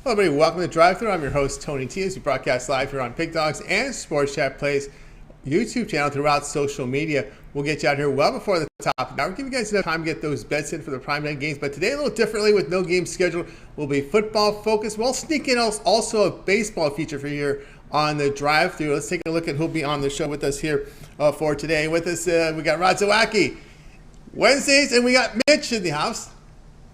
Hello, everybody. Welcome to Drive Thru. I'm your host, Tony T. As we broadcast live here on Pig Dogs and Sports Chat Plays YouTube channel throughout social media. We'll get you out here well before the top. Now, we'll give you guys enough time to get those bets in for the prime night games. But today, a little differently with no game scheduled, will be football focused. We'll sneak in also a baseball feature for you here on the Drive Thru. Let's take a look at who'll be on the show with us here for today. With us, we got Zawacky Wednesdays, and we got Mitch in the house.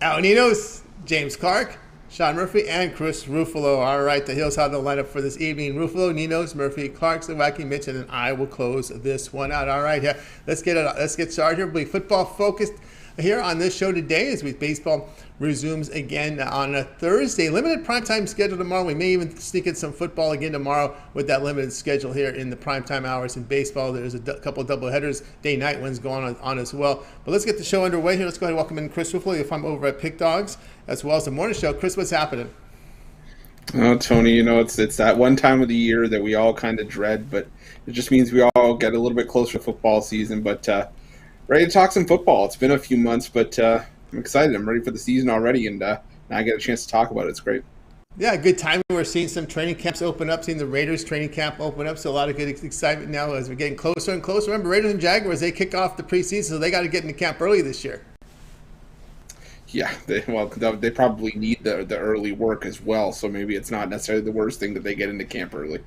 Ninos, James Clark, Sean Murphy, and Chris Ruffolo. All right, the Hills have the lineup for this evening. Ruffolo, Ninos, Murphy, Clark, Zawacky, Mitch, and I will close this one out. All right, yeah, let's get started here. We'll be football focused here on this show today as baseball resumes again on a Thursday. Limited primetime schedule tomorrow. We may even sneak in some football again tomorrow with that limited schedule here in the primetime hours in baseball. There's a couple of doubleheaders, day-night ones going on as well. But let's get the show underway here. Let's go ahead and welcome in Chris Ruffolo. You'll find him over at Pig Dogs as well as the morning show. Chris, what's happening? Oh, Tony, it's that one time of the year that we all kind of dread, but it just means we all get a little bit closer to football season. But ready to talk some football. It's been a few months, but I'm excited. I'm ready for the season already, and now I get a chance to talk about it. It's great. Yeah, good timing. We're seeing some training camps open up, seeing the Raiders training camp open up, so a lot of good excitement now as we're getting closer and closer. Remember, Raiders and Jaguars, they kick off the preseason, so they got to get into camp early this year. Yeah, they probably need the early work as well, so maybe it's not necessarily the worst thing that they get into camp early.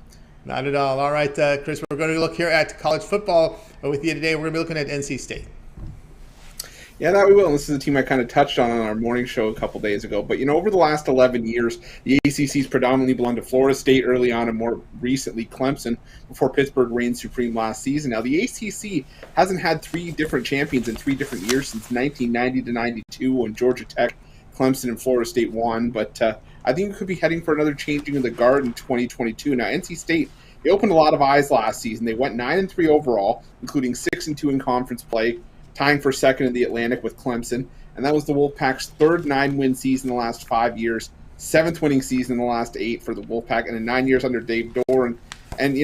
Not at all. All right, Chris, we're going to look here at college football with you today. We're going to be looking at NC State. Yeah, that we will. And this is a team I kind of touched on our morning show a couple days ago. But, over the last 11 years, the ACC's predominantly belonged to Florida State early on and more recently Clemson before Pittsburgh reigned supreme last season. Now, the ACC hasn't had three different champions in 3 different years since 1990 to 92 when Georgia Tech, Clemson, and Florida State won. But I think we could be heading for another changing of the guard in 2022. Now, NC State, they opened a lot of eyes last season. They went 9-3 overall, including 6-2 in conference play, tying for second in the Atlantic with Clemson. And that was the Wolfpack's third 9-win season in the last 5 years, 7th winning season in the last 8 for the Wolfpack, and in 9 years under Dave Doran. And,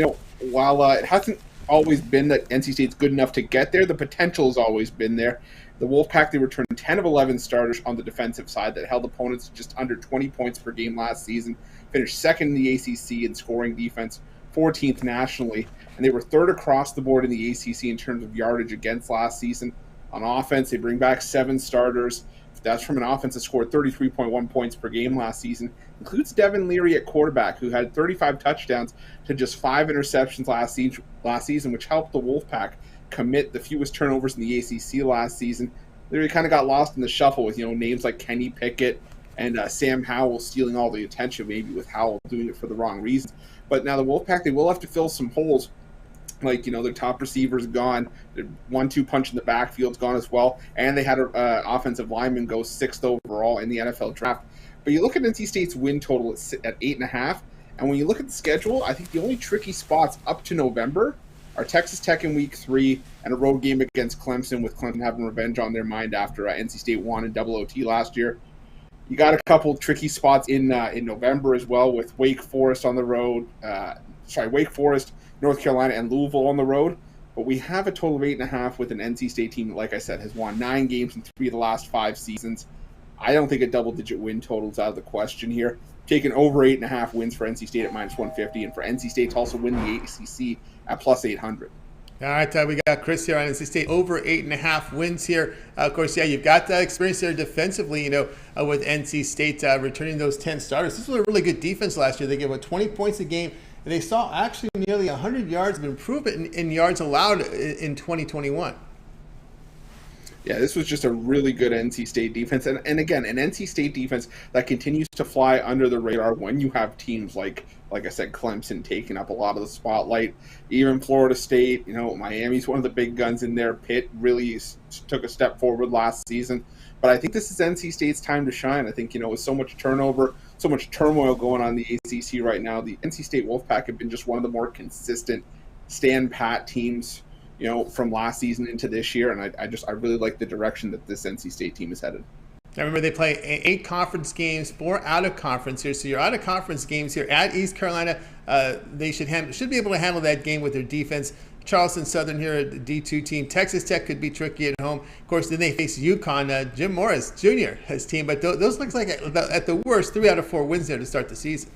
while it hasn't always been that NC State's good enough to get there, the potential has always been there. The Wolfpack, they returned 10 of 11 starters on the defensive side that held opponents to just under 20 points per game last season, finished second in the ACC in scoring defense, 14th nationally, and they were third across the board in the ACC in terms of yardage against last season. On offense, they bring back 7 starters. That's from an offense that scored 33.1 points per game last season. Includes Devin Leary at quarterback, who had 35 touchdowns to just 5 interceptions last season, which helped the Wolfpack commit the fewest turnovers in the ACC last season. Leary kind of got lost in the shuffle with names like Kenny Pickett and Sam Howell stealing all the attention, maybe with Howell doing it for the wrong reasons. But now the Wolfpack, they will have to fill some holes. Like, their top receiver's gone. Their 1-2 punch in the backfield's gone as well. And they had an offensive lineman go 6th overall in the NFL draft. But you look at NC State's win total at 8.5. And when you look at the schedule, I think the only tricky spots up to November are Texas Tech in Week 3 and a road game against Clemson, with Clemson having revenge on their mind after NC State won in double OT last year. You got a couple tricky spots in November as well, with Wake Forest on the road. Wake Forest, North Carolina, and Louisville on the road. But we have a total of 8.5 with an NC State team that, like I said, has won 9 games in 3 of the last 5 seasons. I don't think a double-digit win total is out of the question here. Taking over 8.5 wins for NC State at -150, and for NC State to also win the ACC at +800. All right, we got Chris here on NC State, over 8.5 wins here. Of course, yeah, you've got that experience there defensively, with NC State returning those 10 starters. This was a really good defense last year. They gave 20 points a game. And they saw actually nearly 100 yards of improvement in yards allowed in 2021. Yeah, this was just a really good NC State defense. And again, an NC State defense that continues to fly under the radar when you have teams like I said, Clemson taking up a lot of the spotlight. Even Florida State, Miami's one of the big guns in there. Pitt really took a step forward last season. But I think this is NC State's time to shine. I think, with so much turnover, so much turmoil going on in the ACC right now, the NC State Wolfpack have been just one of the more consistent stand-pat teams, from last season into this year. And I really like the direction that this NC State team is headed. Now remember, they play 8 conference games, 4 out of conference here. So your out of conference games here at East Carolina, they should be able to handle that game with their defense. Charleston Southern here, a D2 team. Texas Tech could be tricky at home. Of course, then they face UConn. Jim Morris Jr. his team, but those looks like at the worst 3 out of 4 wins there to start the season.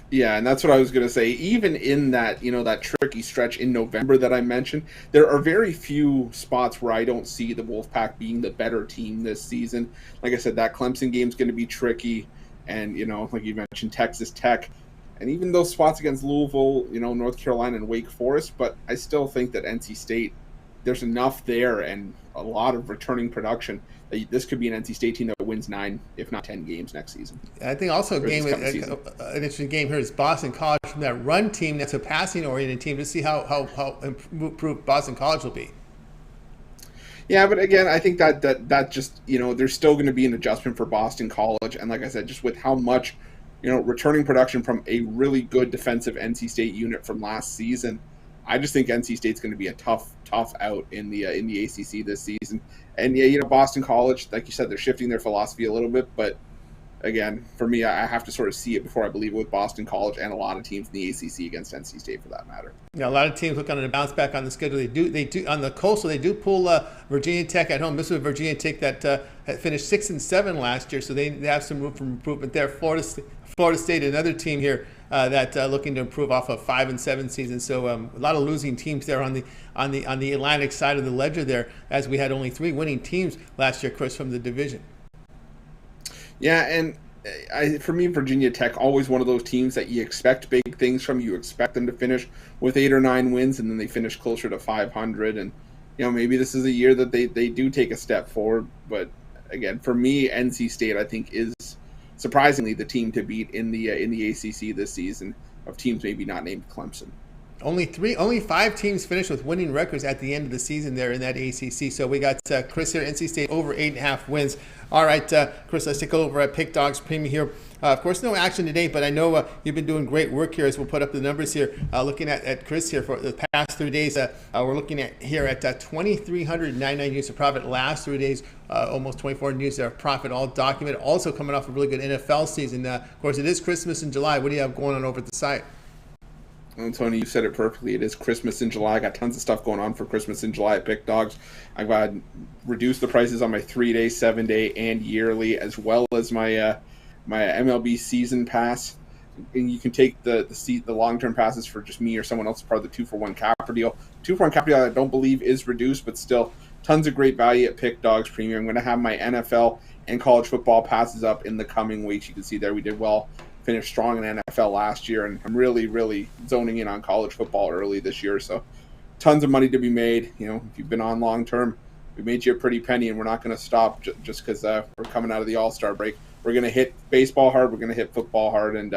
Yeah, and that's what I was going to say. Even in that, that tricky stretch in November that I mentioned, there are very few spots where I don't see the Wolfpack being the better team this season. Like I said, that Clemson game's going to be tricky, and like you mentioned, Texas Tech, and even those spots against Louisville, North Carolina and Wake Forest. But I still think that NC State, there's enough there and a lot of returning production that this could be an NC State team that wins 9, if not 10 games next season. I think also an interesting game here is Boston College from that run team that's a passing-oriented team to see how improved Boston College will be. Yeah, but again, I think that just, there's still going to be an adjustment for Boston College. And like I said, just with how much, returning production from a really good defensive NC State unit from last season, I just think NC State's going to be a tough out in the ACC this season. And yeah, Boston College, like you said, they're shifting their philosophy a little bit, but again, for me, I have to sort of see it before I believe it with Boston College and a lot of teams in the ACC against NC State for that matter. Yeah, a lot of teams look on a bounce back on the schedule. They do on the coastal. They do pull Virginia Tech at home. This was Virginia Tech that had finished 6-7 last year, so they have some room for improvement there. Florida State, another team here that looking to improve off a 5-7 season. So a lot of losing teams there on the Atlantic side of the ledger there, as we had only 3 winning teams last year, Chris, from the division. Yeah, and for me, Virginia Tech, always one of those teams that you expect big things from. You expect them to finish with 8 or 9 wins, and then they finish closer to 500. And maybe this is a year that they do take a step forward. But again, for me, NC State, I think, is surprisingly the team to beat in the ACC this season, of teams maybe not named Clemson. Only 5 teams finished with winning records at the end of the season there in that ACC. So we got Chris here, NC State over 8.5 wins. All right, Chris, let's take over at Pick Dogs Premium here. Of course, no action today, but I know you've been doing great work here as we'll put up the numbers here. Looking at Chris here for the past 3 days, we're looking at here at 2,399 units of profit last 3 days, almost 24 units of profit, all documented. Also coming off a really good NFL season. Of course, it is Christmas in July. What do you have going on over at the site? Well, Tony, you said it perfectly. It is Christmas in July. I got tons of stuff going on for Christmas in July at Pick Dogs. I've reduced the prices on my 3-day, 7-day, and yearly, as well as my my MLB season pass. And you can take the long-term passes for just me or someone else as part of the 2-for-1 capper deal. 2-for-1 capper deal I don't believe is reduced, but still tons of great value at Pick Dogs Premium. I'm going to have my NFL and college football passes up in the coming weeks. You can see there we did well. Finished strong in NFL last year, and I'm really, really zoning in on college football early this year. So tons of money to be made. If you've been on long term, we made you a pretty penny, and we're not going to stop just because we're coming out of the All-Star break. We're going to hit baseball hard. We're going to hit football hard and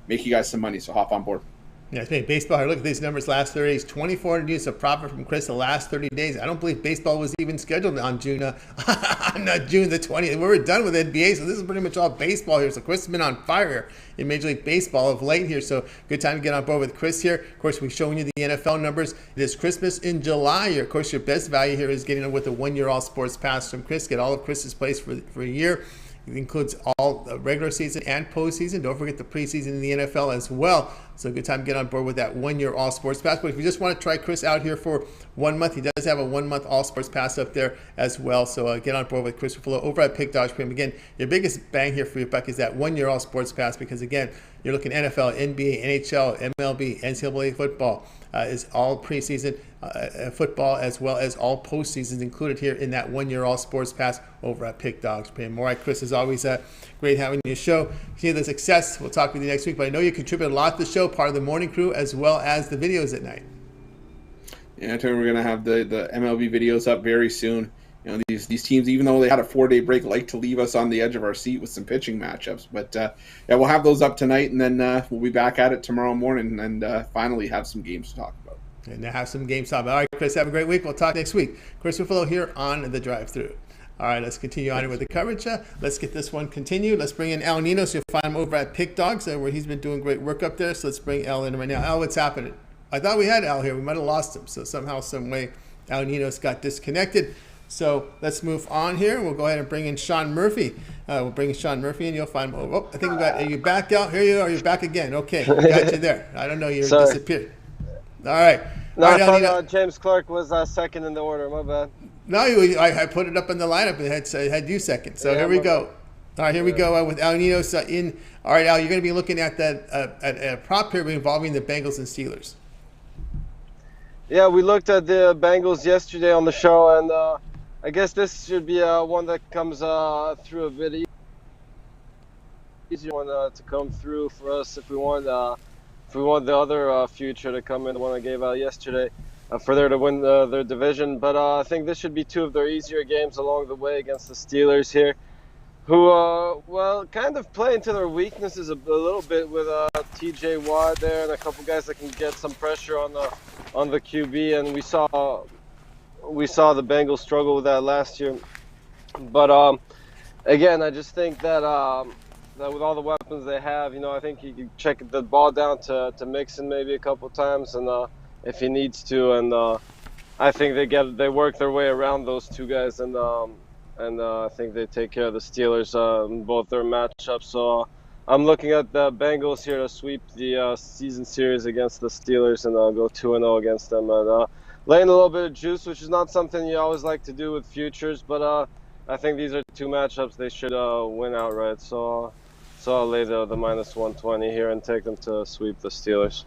make you guys some money. So hop on board. Yeah, it's made baseball hard. Look at these numbers last 30 days. 2,400 units of profit from Chris the last 30 days. I don't believe baseball was even scheduled on June the 20th. We were done with NBA, so this is pretty much all baseball here. So Chris has been on fire here in Major League Baseball of late here. So good time to get on board with Chris here. Of course, we're showing you the NFL numbers. It is Christmas in July here. Of course, your best value here is getting with a 1-year all sports pass from Chris. Get all of Chris's plays for a year. It includes all regular season and postseason. Don't forget the preseason in the NFL as well. So good time to get on board with that 1-year all sports pass. But if you just want to try Chris out here for 1 month, he does have a 1-month all sports pass up there as well. So get on board with Chris Ruffolo over at Pick Dogs Premium. Again, your biggest bang here for your buck is that 1-year all sports pass, because again, you're looking NFL, NBA, NHL, MLB, NCAA football is all preseason football, as well as all postseasons included here in that 1-year all sports pass over at Pick Dogs Premium. All right, Chris, as always, great having you show. See the success. We'll talk with you next week. But I know you contribute a lot to the show, part of the morning crew, as well as the videos at night. Yeah, I tell you, we're going to have the MLB videos up very soon. These teams, even though they had a 4-day break, like to leave us on the edge of our seat with some pitching matchups. But yeah, we'll have those up tonight, and then we'll be back at it tomorrow morning and finally have some games to talk about. And now have some games to talk about. All right, Chris, have a great week. We'll talk next week. Chris Ruffolo here on The Drive-Thru. All right, let's continue on with the coverage. Let's get this one continued. Let's bring in Al Ninos. You'll find him over at Pick Dogs, where he's been doing great work up there. So let's bring Al in right now. Al, what's happening? I thought we had Al here. We might have lost him. So somehow, some way, Al Ninos got disconnected. So let's move on here. We'll go ahead and bring in Sean Murphy. We'll bring in Sean Murphy, and you'll find him. Oh, I think we got. Are you back out? Here you are. You're back again. Okay, got you there. I don't know. You disappeared. All right. All No, right, I thought Nino. James Clark was second in the order. My bad. No, I put it up in the lineup and had you second. So Yeah, here we my bad. go. All right, here we Yeah. go with Al Ninos in. All right, Al, you're going to be looking at that at a prop here involving the Bengals and Steelers. Yeah, we looked at the Bengals yesterday on the show, and I guess this should be one that comes through a bit easier one to come through for us if we want the other future to come in, the one I gave out yesterday, for there to win their division. But I think this should be two of their easier games along the way against the Steelers here, who well, kind of play into their weaknesses a little bit with T.J. Watt there and a couple guys that can get some pressure on the QB, and we saw the Bengals struggle with that last year. But again, I just think that with all the weapons they have, I think he can check the ball down to Mixon maybe a couple times, and if he needs to, and I think they work their way around those two guys, and I think they take care of the Steelers in both their matchups. So I'm looking at the Bengals here to sweep the season series against the Steelers, and go 2-0 against them, and laying a little bit of juice, which is not something you always like to do with futures, but I think these are two matchups they should win outright. So I'll lay the minus 120 here and take them to sweep the Steelers.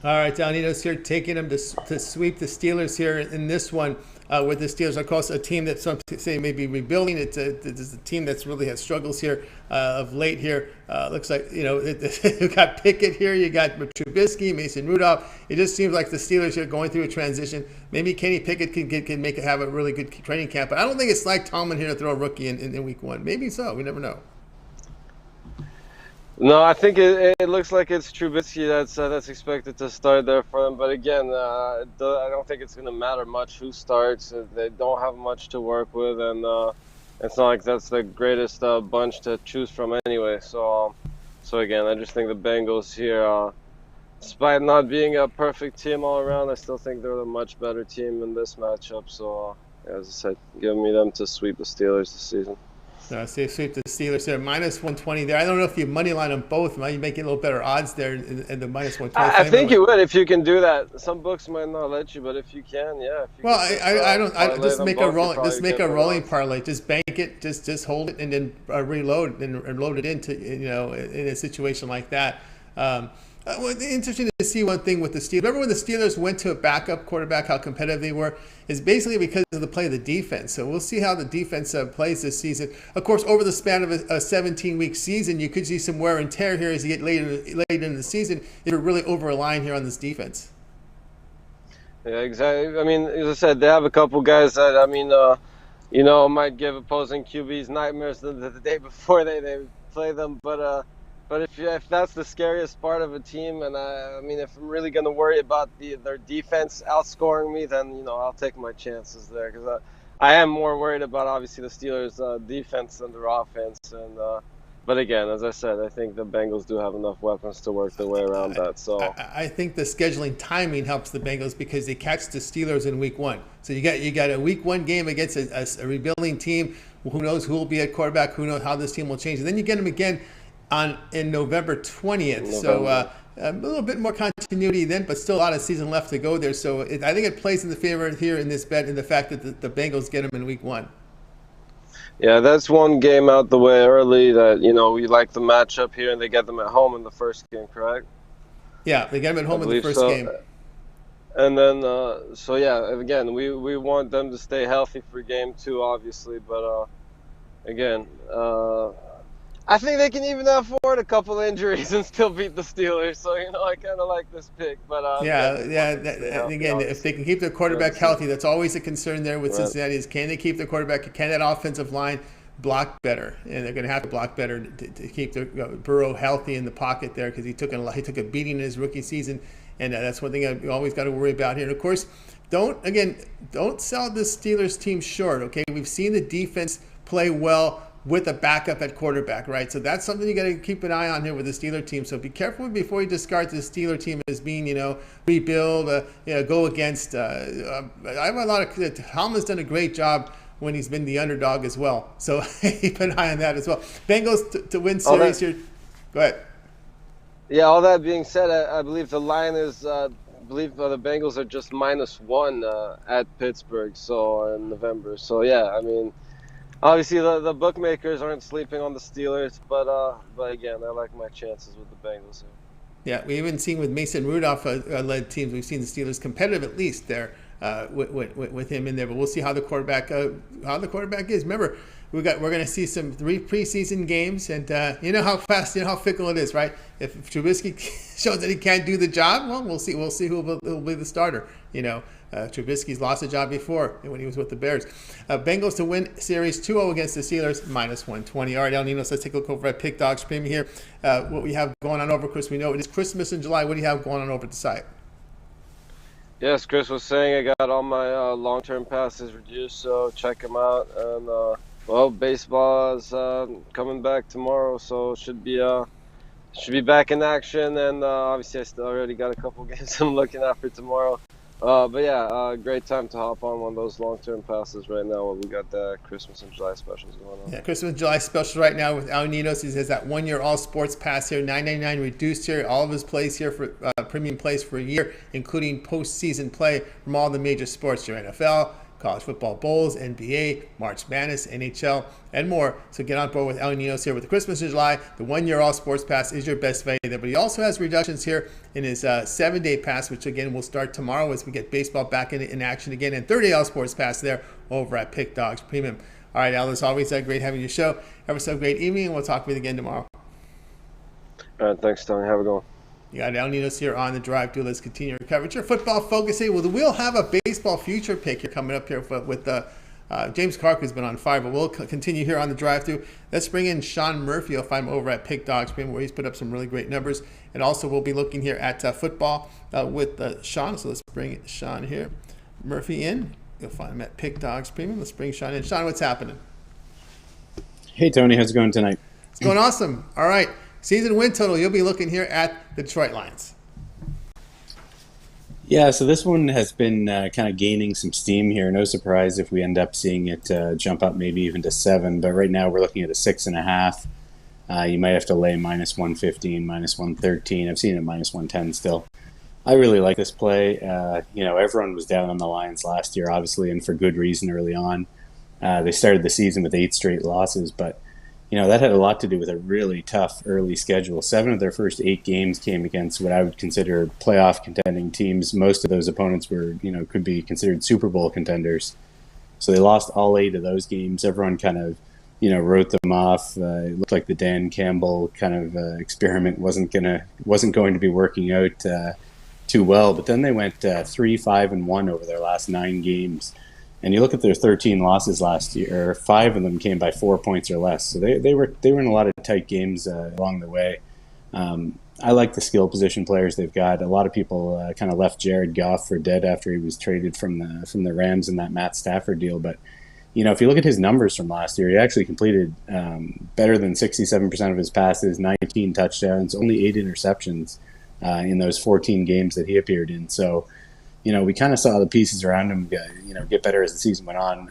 All right, Ninos here taking them to sweep the Steelers here in this one with the Steelers. Of course, a team that some say may be rebuilding. It's a team that's really had struggles here of late here. Looks like, you got Pickett here. You got Trubisky, Mason Rudolph. It just seems like the Steelers are going through a transition. Maybe Kenny Pickett can have a really good training camp. But I don't think it's like Tomlin here to throw a rookie in week one. Maybe so. We never know. No, I think it looks like it's Trubisky that's expected to start there for them. But again, I don't think it's going to matter much who starts. They don't have much to work with, and it's not like that's the greatest bunch to choose from anyway. So again, I just think the Bengals here, despite not being a perfect team all around, I still think they're a much better team in this matchup. So as I said, give me them to sweep the Steelers this season. So sweep the Steelers there, minus 120 there. I don't know if you money line them both. Might you make it a little better odds there in the minus 120. I think you would if you can do that. Some books might not let you, but if you can, yeah. I don't. Just make a rolling parlay. Just bank it. Just hold it and then reload and load it into in a situation like that. Interesting to see one thing with the Steelers. Remember when the Steelers went to a backup quarterback, how competitive they were? Is basically because of the play of the defense. So we'll see how the defense plays this season. Of course, over the span of a 17-week season, you could see some wear and tear here as you get later in the season if you're really over a line here on this defense. Yeah, exactly. I mean, as I said, they have a couple guys that, might give opposing QBs nightmares the day before they play them. But if that's the scariest part of a team, and if I'm really going to worry about their defense outscoring me, then I'll take my chances there, because I am more worried about obviously the Steelers' defense than their offense. And but again, as I said, I think the Bengals do have enough weapons to work their way around that. So I think the scheduling timing helps the Bengals because they catch the Steelers in week one. So you got a week one game against a rebuilding team. Who knows who will be at quarterback? Who knows how this team will change? And then you get them again in November 20th. So a little bit more continuity then, but still a lot of season left to go there. So I think it plays in the favor here in this bet in the fact that the Bengals get them in week one. Yeah, that's one game out the way early that, we like the matchup here, and they get them at home in the first game, correct? Yeah, they get them at home in the first game. And then, again, we want them to stay healthy for game two, obviously. But, again, I think they can even afford a couple injuries and still beat the Steelers. So, I kind of like this pick. But again, if they can keep their quarterback healthy, that's always a concern there with Cincinnati is can they keep their quarterback, can that offensive line block better? And they're going to have to block better to keep their Burrow healthy in the pocket there because he took a beating in his rookie season. And that's one thing you always got to worry about here. And, of course, don't sell this Steelers team short, okay? We've seen the defense play well with a backup at quarterback, right? So that's something you got to keep an eye on here with the Steeler team. So be careful before you discard the Steeler team as being, rebuild, go against. I have a lot of. Tomlin's done a great job when he's been the underdog as well. So keep an eye on that as well. Bengals to win series here. Go ahead. Yeah, all that being said, I believe the line is believe the Bengals are just -1 at Pittsburgh, so in November. So yeah, I mean, obviously the bookmakers aren't sleeping on the Steelers, but again, I like my chances with the Bengals here. Yeah, we haven't seen with Mason Rudolph led teams. We've seen the Steelers competitive at least there with him in there. But we'll see how the quarterback is. Remember, we're going to see some 3 preseason games, and you know how fast, you know how fickle it is, right? If Trubisky shows that he can't do the job, well, we'll see. We'll see who will be the starter. You know, Trubisky's lost a job before when he was with the Bears. Bengals to win series 2-0 against the Steelers, -120. All right, El Ninos, let's take a look over at Pick Dogs Premium here. What we have going on over Christmas. We know it is Christmas in July. What do you have going on over at the site? Yes, Chris was saying I got all my long-term passes reduced, so check them out. And well, baseball is coming back tomorrow, so should be back in action. And obviously, I still already got a couple games I'm looking at for tomorrow. But yeah, great time to hop on one of those long-term passes right now when we got the Christmas and July specials going on. Yeah, Christmas and July special right now with El Ninos. He has that 1-year all sports pass here, $9.99 reduced here. All of his plays here for premium plays for a year, including postseason play from all the major sports, your NFL, college football bowls, NBA, March Madness, NHL, and more. So get on board with El Ninos here with the Christmas in July. The 1-year all sports pass is your best value there. But he also has reductions here in his 7-day pass, which again will start tomorrow as we get baseball back in action again. And 30-day all sports pass there over at Pick Dogs Premium. All right, Al, as always, great having your show. Have a so great evening, and we'll talk with you again tomorrow. All right, thanks, Tony. Have a good one. You got El Ninos here on the drive through. Let's continue our coverage. Your football focus here. We'll have a baseball future pick here coming up here with James Clark, who's been on fire, but we'll continue here on the drive through. Let's bring in Sean Murphy. You'll find him over at Pick Dogs Premium, where he's put up some really great numbers. And also, we'll be looking here at football with Sean. So let's bring Sean here. Murphy in. You'll find him at Pick Dogs Premium. Let's bring Sean in. Sean, what's happening? Hey, Tony. How's it going tonight? It's going awesome. All right. Season win total, you'll be looking here at the Detroit Lions. Yeah, so this one has been kind of gaining some steam here. No surprise if we end up seeing it jump up maybe even to 7. But right now we're looking at a 6.5. You might have to lay -115, -113. I've seen it -110 still. I really like this play. Everyone was down on the Lions last year, obviously, and for good reason early on. They started the season with 8 straight losses, but that had a lot to do with a really tough early schedule. 7 of their first 8 games came against what I would consider playoff contending teams. Most of those opponents were, could be considered Super Bowl contenders. So they lost all 8 of those games. Everyone kind of, wrote them off. It looked like the Dan Campbell kind of experiment wasn't going to be working out too well. But then they went 3-5-1 over their last 9 games. And you look at their 13 losses last year, 5 of them came by 4 points or less. So they were in a lot of tight games along the way. I like the skill position players they've got. A lot of people kind of left Jared Goff for dead after he was traded from the Rams in that Matt Stafford deal. But if you look at his numbers from last year, he actually completed better than 67% of his passes, 19 touchdowns, only 8 interceptions in those 14 games that he appeared in. So we kind of saw the pieces around him get better as the season went on.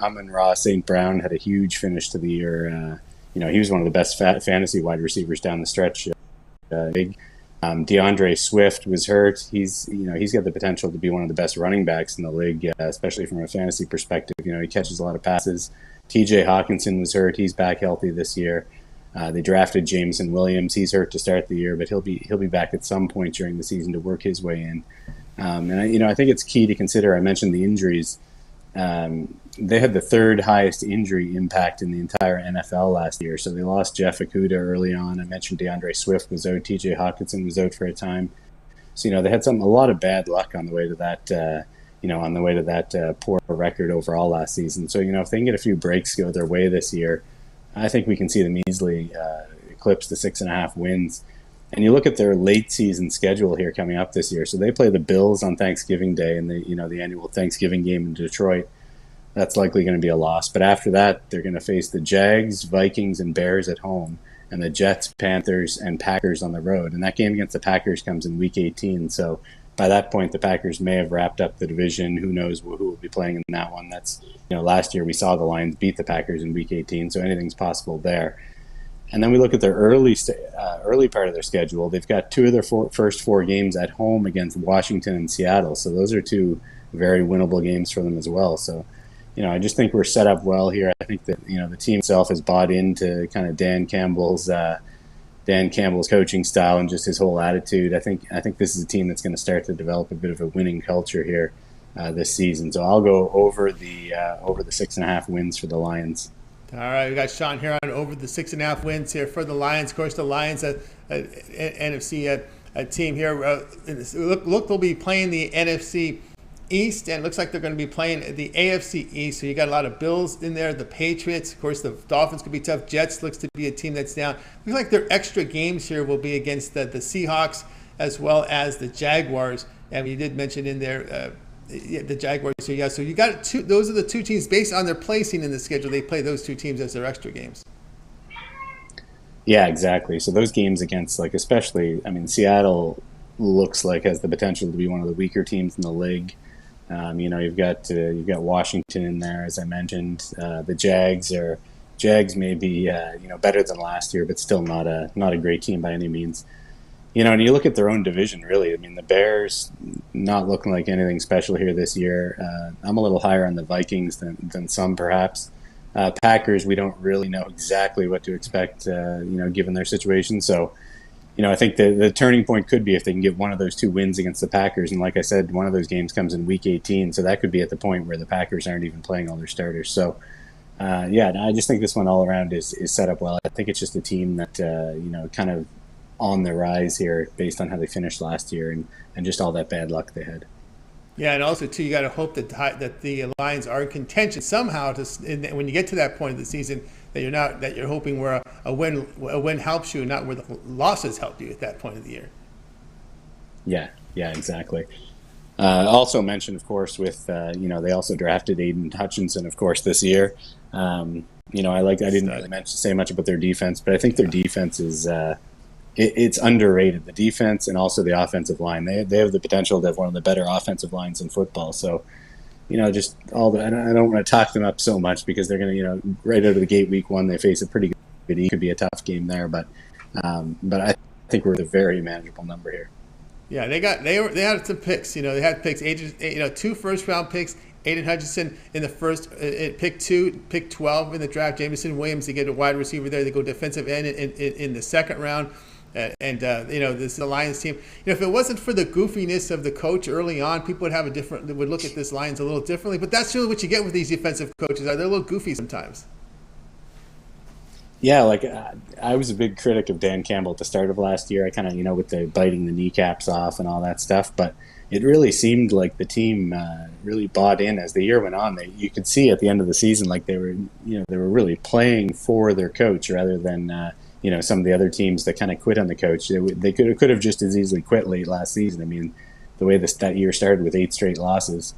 Amon-Ra St. Brown had a huge finish to the year. He was one of the best fantasy wide receivers down the stretch. DeAndre Swift was hurt. He's got the potential to be one of the best running backs in the league, especially from a fantasy perspective. He catches a lot of passes. TJ Hawkinson was hurt. He's back healthy this year. They drafted Jameson Williams. He's hurt to start the year, but he'll be back at some point during the season to work his way in. I think it's key to consider. I mentioned the injuries. They had the 3rd highest injury impact in the entire NFL last year. So they lost Jeff Okudah early on. I mentioned DeAndre Swift was out. TJ Hawkinson was out for a time. So they had a lot of bad luck on the way to that. Poor record overall last season. So if they can get a few breaks go their way this year, I think we can see them easily eclipse the 6.5 wins. And you look at their late season schedule here coming up this year. So they play the Bills on Thanksgiving Day and the annual Thanksgiving game in Detroit. That's likely going to be a loss. But after that, they're going to face the Jags, Vikings, and Bears at home, and the Jets, Panthers, and Packers on the road. And that game against the Packers comes in Week 18. So by that point, the Packers may have wrapped up the division. Who knows who will be playing in that one? That's last year we saw the Lions beat the Packers in Week 18, so anything's possible there. And then we look at their early part of their schedule. They've got two of their first four games at home against Washington and Seattle. So those are two very winnable games for them as well. So, I just think we're set up well here. I think that, the team itself has bought into kind of Dan Campbell's coaching style and just his whole attitude. I think this is a team that's going to start to develop a bit of a winning culture here this season. So I'll go over the 6.5 wins for the Lions. All right, we got Sean here on over the 6.5 wins here for the Lions. Of course, the Lions, NFC team here. Look, they'll be playing the NFC East, and it looks like they're going to be playing the AFC East. So you got a lot of Bills in there, the Patriots. Of course, the Dolphins could be tough. Jets looks to be a team that's down. Looks like their extra games here will be against the Seahawks as well as the Jaguars. And you did mention in there the Jaguars. So yeah, so you got two. Those are the two teams based on their placing in the schedule. They play those two teams as their extra games. Yeah, exactly. So those games against, especially, Seattle looks like has the potential to be one of the weaker teams in the league. You've got Washington in there, as I mentioned. The Jags may be better than last year, but still not a great team by any means. And you look at their own division, really. The Bears not looking like anything special here this year. I'm a little higher on the Vikings than some, perhaps. Packers, we don't really know exactly what to expect, given their situation. So, I think the turning point could be if they can get one of those two wins against the Packers. And like I said, one of those games comes in Week 18, so that could be at the point where the Packers aren't even playing all their starters. So, I just think this one all around is set up well. I think it's just a team that, kind of on the rise here based on how they finished last year and just all that bad luck they had. Yeah, and also too, you got to hope that the Lions are in contention somehow when you get to that point of the season that you're hoping where a win helps you, not where the losses help you at that point of the year. Yeah, exactly. Also mentioned, of course, with they also drafted Aiden Hutchinson, of course, this year. I didn't really say much about their defense, but I think their defense is. It's underrated, the defense and also the offensive line. They have the potential to have one of the better offensive lines in football. So, just all I don't want to talk them up so much because they're going to, right out of the gate week one, they face a pretty good. It could be a tough game there, but I think we're at a very manageable number here. Yeah, they had some picks. They had picks. 2 first-round picks. Aiden Hutchinson in the first, pick 2, pick 12 in the draft. Jameson Williams, they get a wide receiver there. They go defensive end in the second round. This is the Lions team. If it wasn't for the goofiness of the coach early on, people would look at this Lions a little differently. But that's really what you get with these defensive coaches. They're a little goofy sometimes. Yeah, I was a big critic of Dan Campbell at the start of last year. I kind of, with the biting the kneecaps off and all that stuff. But it really seemed like the team really bought in as the year went on. You could see at the end of the season, they were really playing for their coach rather than. Some of the other teams that kind of quit on the coach, they could have just as easily quit late last season. The way that year started with 8 straight losses,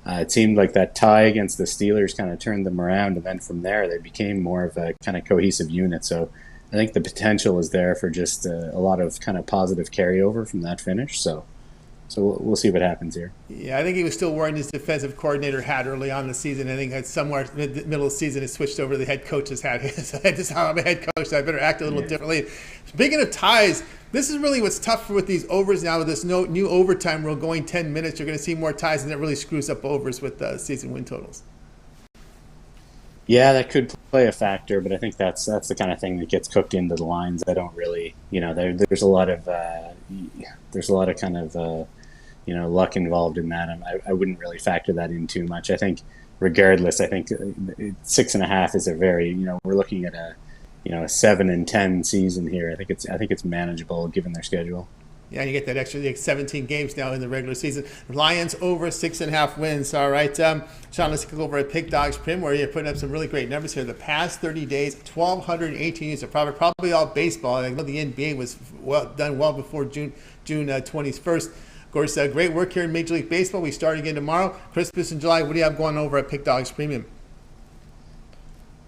it seemed like that tie against the Steelers kind of turned them around, and then from there they became more of a kind of cohesive unit. So I think the potential is there for just a lot of kind of positive carryover from that finish. So we'll see what happens here. Yeah, I think he was still wearing his defensive coordinator hat early on in the season. I think somewhere middle of the season, it switched over to the head coach's hat. This is how I'm a head coach, so I better act a little differently. Speaking of ties, this is really what's tough with these overs now. With this new overtime rule going 10 minutes, you're going to see more ties, and it really screws up overs with season win totals. Yeah, that could play a factor, but I think that's the kind of thing that gets cooked into the lines. I don't really, there's a lot of kind of luck involved in that. I wouldn't really factor that in too much. I think regardless, 6.5 is a very, we're looking at a 7-10 season here. I think it's manageable given their schedule. Yeah, you get that extra 17 games now in the regular season. Lions over 6.5 wins. All right, Sean, let's go over at Pick Dogs Prim, where you're putting up some really great numbers here. The past 30 days, 1,218 units of profit, probably all baseball. I know the NBA was done well before June 21st. Of course, great work here in Major League Baseball. We start again tomorrow. Christmas in July. What do you have going over at Pick Dogs Premium?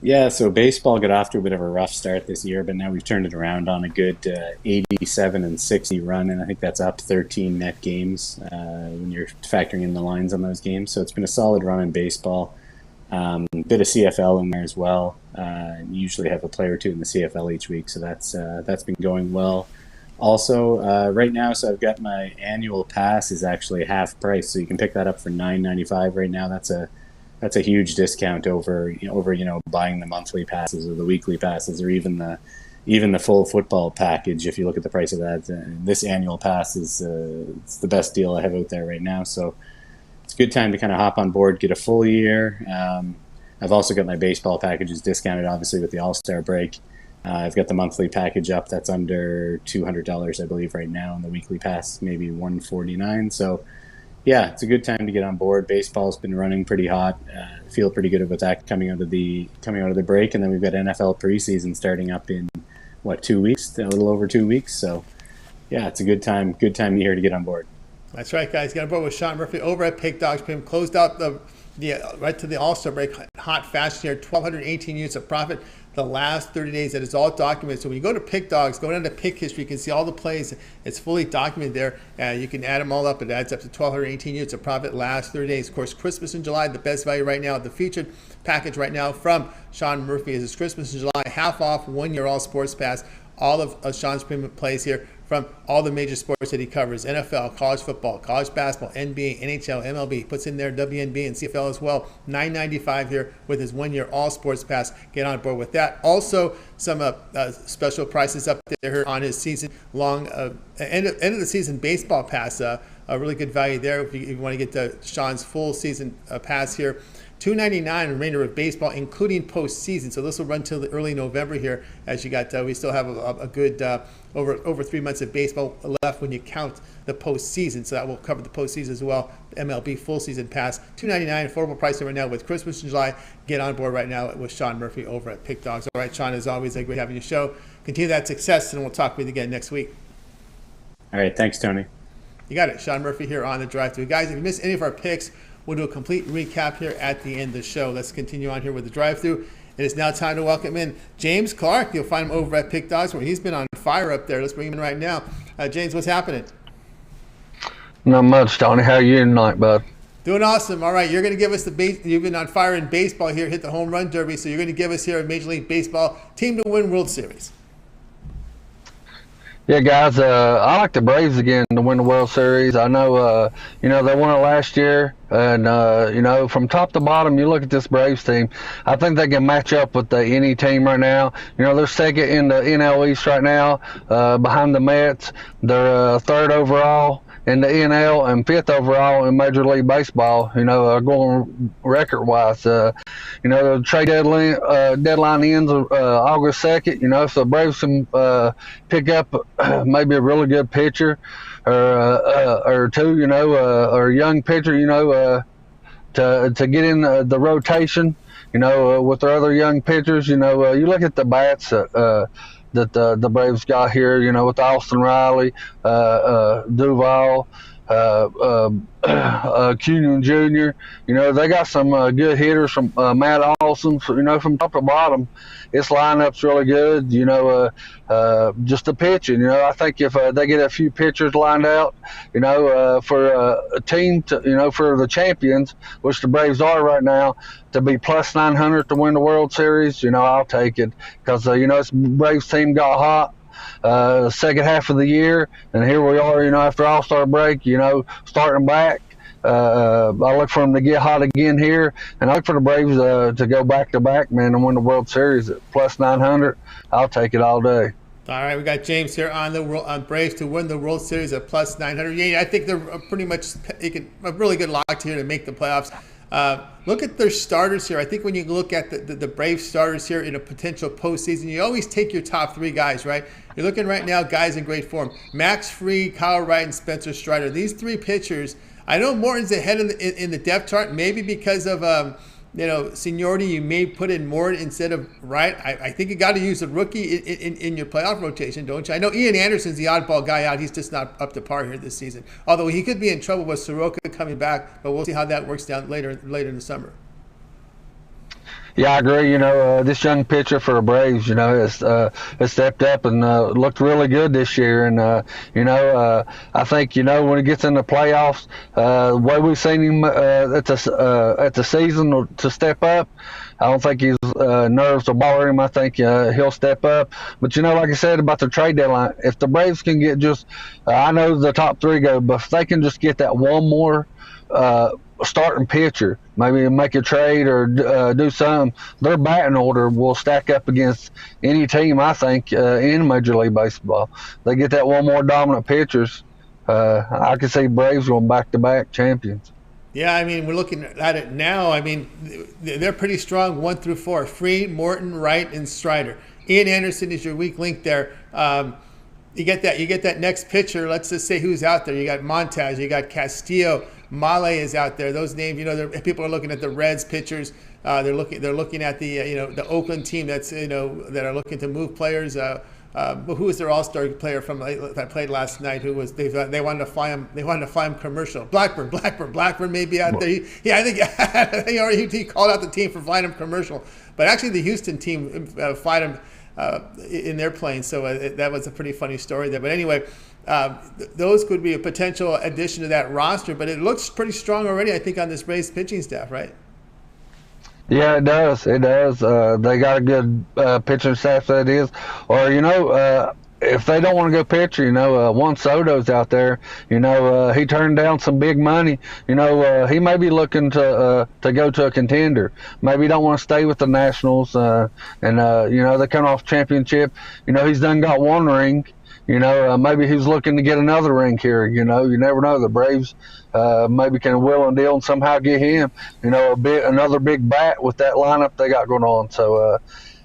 Yeah, so baseball got off to a bit of a rough start this year, but now we've turned it around on a good 87-60 run, and I think that's up 13 net games when you're factoring in the lines on those games. So it's been a solid run in baseball. Bit of CFL in there as well. Usually have a player or two in the CFL each week, so that's been going well. Also, right now, so I've got my annual pass is actually half price, so you can pick that up for $9.95 right now. That's a huge discount over buying the monthly passes or the weekly passes or even the full football package. If you look at the price of that, this annual pass is it's the best deal I have out there right now. So it's a good time to kind of hop on board, get a full year. I've also got my baseball packages discounted, obviously, with the All-Star break. I've got the monthly package up. That's under $200, I believe, right now, and the weekly pass maybe $149. So, yeah, it's a good time to get on board. Baseball's been running pretty hot. Feel pretty good about that coming out of the break, and then we've got NFL preseason starting up in 2 weeks, a little over 2 weeks. So, yeah, it's a good time here to get on board. That's right, guys. Get on board with Sean Murphy over at Pick Dogs. Closed out right to the All-Star break, hot fashion here, 1,218 units of profit the last 30 days. That is all documented. So when you go to Pick Dogs, go down to Pick History, you can see all the plays. It's fully documented there. You can add them all up. It adds up to 1,218 units of profit last 30 days. Of course, Christmas in July, the best value right now. The featured package right now from Sean Murphy is Christmas in July, half off, 1 year all sports pass. All of Sean's premium plays here from all the major sports that he covers: NFL, college football, college basketball, NBA, NHL, MLB. Puts in there WNB and CFL as well. $9.95 here with his 1 year all sports pass. Get on board with that. Also, some special prices up there on his season long end of the season baseball pass. A really good value there if you want to get Sean's full season pass here. $2.99 remainder of baseball, including postseason. So this will run till the early November here, as you got. We still have a good over 3 months of baseball left when you count the postseason. So that will cover the postseason as well. MLB full season pass, $2.99, affordable price right now with Christmas in July. Get on board right now with Sean Murphy over at Pick Dogs. All right, Sean, as always, great having your show. Continue that success, and we'll talk with you again next week. All right, thanks, Tony. You got it, Sean Murphy here on the Drive-Thru. Guys, if you missed any of our picks, we'll do a complete recap here at the end of the show. Let's continue on here with the Drive-Thru. It is now time to welcome in James Clark. You'll find him over at Pick Dogs, where he's been on fire up there. Let's bring him in right now. James, what's happening? Not much, Tony. How are you tonight, bud? Doing awesome. All right, you're going to give us you've been on fire in baseball here, hit the home run derby, so you're going to give us here a Major League Baseball team to win World Series. Yeah, guys, I like the Braves again to win the World Series. I know, they won it last year, and, from top to bottom, you look at this Braves team, I think they can match up with any team right now. They're second in the NL East right now, behind the Mets. They're third overall in the NL and fifth overall in Major League Baseball, going record-wise. The trade deadline ends August 2nd, if the Braves can pick up maybe a really good pitcher or two, or a young pitcher, to get in the rotation, with their other young pitchers. You look at the bats that the Braves got here, with Austin Riley, Duval, Cunha Jr. They got some good hitters from Matt Olson. So, from top to bottom, this lineup's really good. Just the pitching. I think if they get a few pitchers lined out, for a team to, for the champions, which the Braves are right now, to be plus 900 to win the World Series, I'll take it because this Braves team got hot. The second half of the year, and here we are, after All-Star break, starting back. I look for them to get hot again here, and I look for the Braves to go back-to-back, man, and win the World Series at plus 900. I'll take it all day. All right, we got James here on Braves to win the World Series at plus 900. Yeah, I think they're pretty much a really good lock here to make the playoffs. Look at their starters here. I think when you look at the Braves starters here in a potential postseason, you always take your top three guys, right? You're looking right now, guys in great form. Max Fried, Kyle Wright, and Spencer Strider. These three pitchers, I know Morton's ahead in the depth chart, maybe because of seniority. You may put in Morton instead of Wright. I think you got to use a rookie in your playoff rotation, don't you? I know Ian Anderson's the oddball guy out. He's just not up to par here this season. Although he could be in trouble with Soroka coming back, but we'll see how that works down later in the summer. Yeah, I agree. This young pitcher for the Braves, has stepped up and looked really good this year. And I think when he gets in the playoffs, the way we've seen him at the season to step up, I don't think his nerves will bother him. I think he'll step up. But like I said about the trade deadline, if the Braves can get just, I know the top three go, but if they can just get that one more starting pitcher, maybe make a trade or do something, their batting order will stack up against any team, I think, in Major League Baseball. They get that one more dominant pitchers. I can see Braves going back-to-back champions. Yeah, I mean, we're looking at it now. I mean, they're pretty strong 1 through 4. Fried, Morton, Wright, and Strider. Ian Anderson is your weak link there. You get that next pitcher. Let's just say who's out there. You got Montaz, you got Castillo, Male is out there. Those names, people are looking at the Reds pitchers. They're looking at the Oakland team that are looking to move players. Who was their all-star player from that played last night? Who was they wanted to fly him? They wanted to fly him commercial. Blackburn may be out there. I think he called out the team for flying him commercial. But actually, the Houston team flied him in their plane. So that was a pretty funny story there. But anyway, those could be a potential addition to that roster. But it looks pretty strong already, I think, on this Braves pitching staff, right? Yeah, it does. It does. They got a good pitching staff, that is. Or, if they don't want to go pitcher, Juan Soto's out there. He turned down some big money. He may be looking to go to a contender. Maybe he don't want to stay with the Nationals. They come off championship. He's done got one ring. Maybe he's looking to get another ring here. You never know. The Braves maybe can will and deal and somehow get him, another big bat with that lineup they got going on. So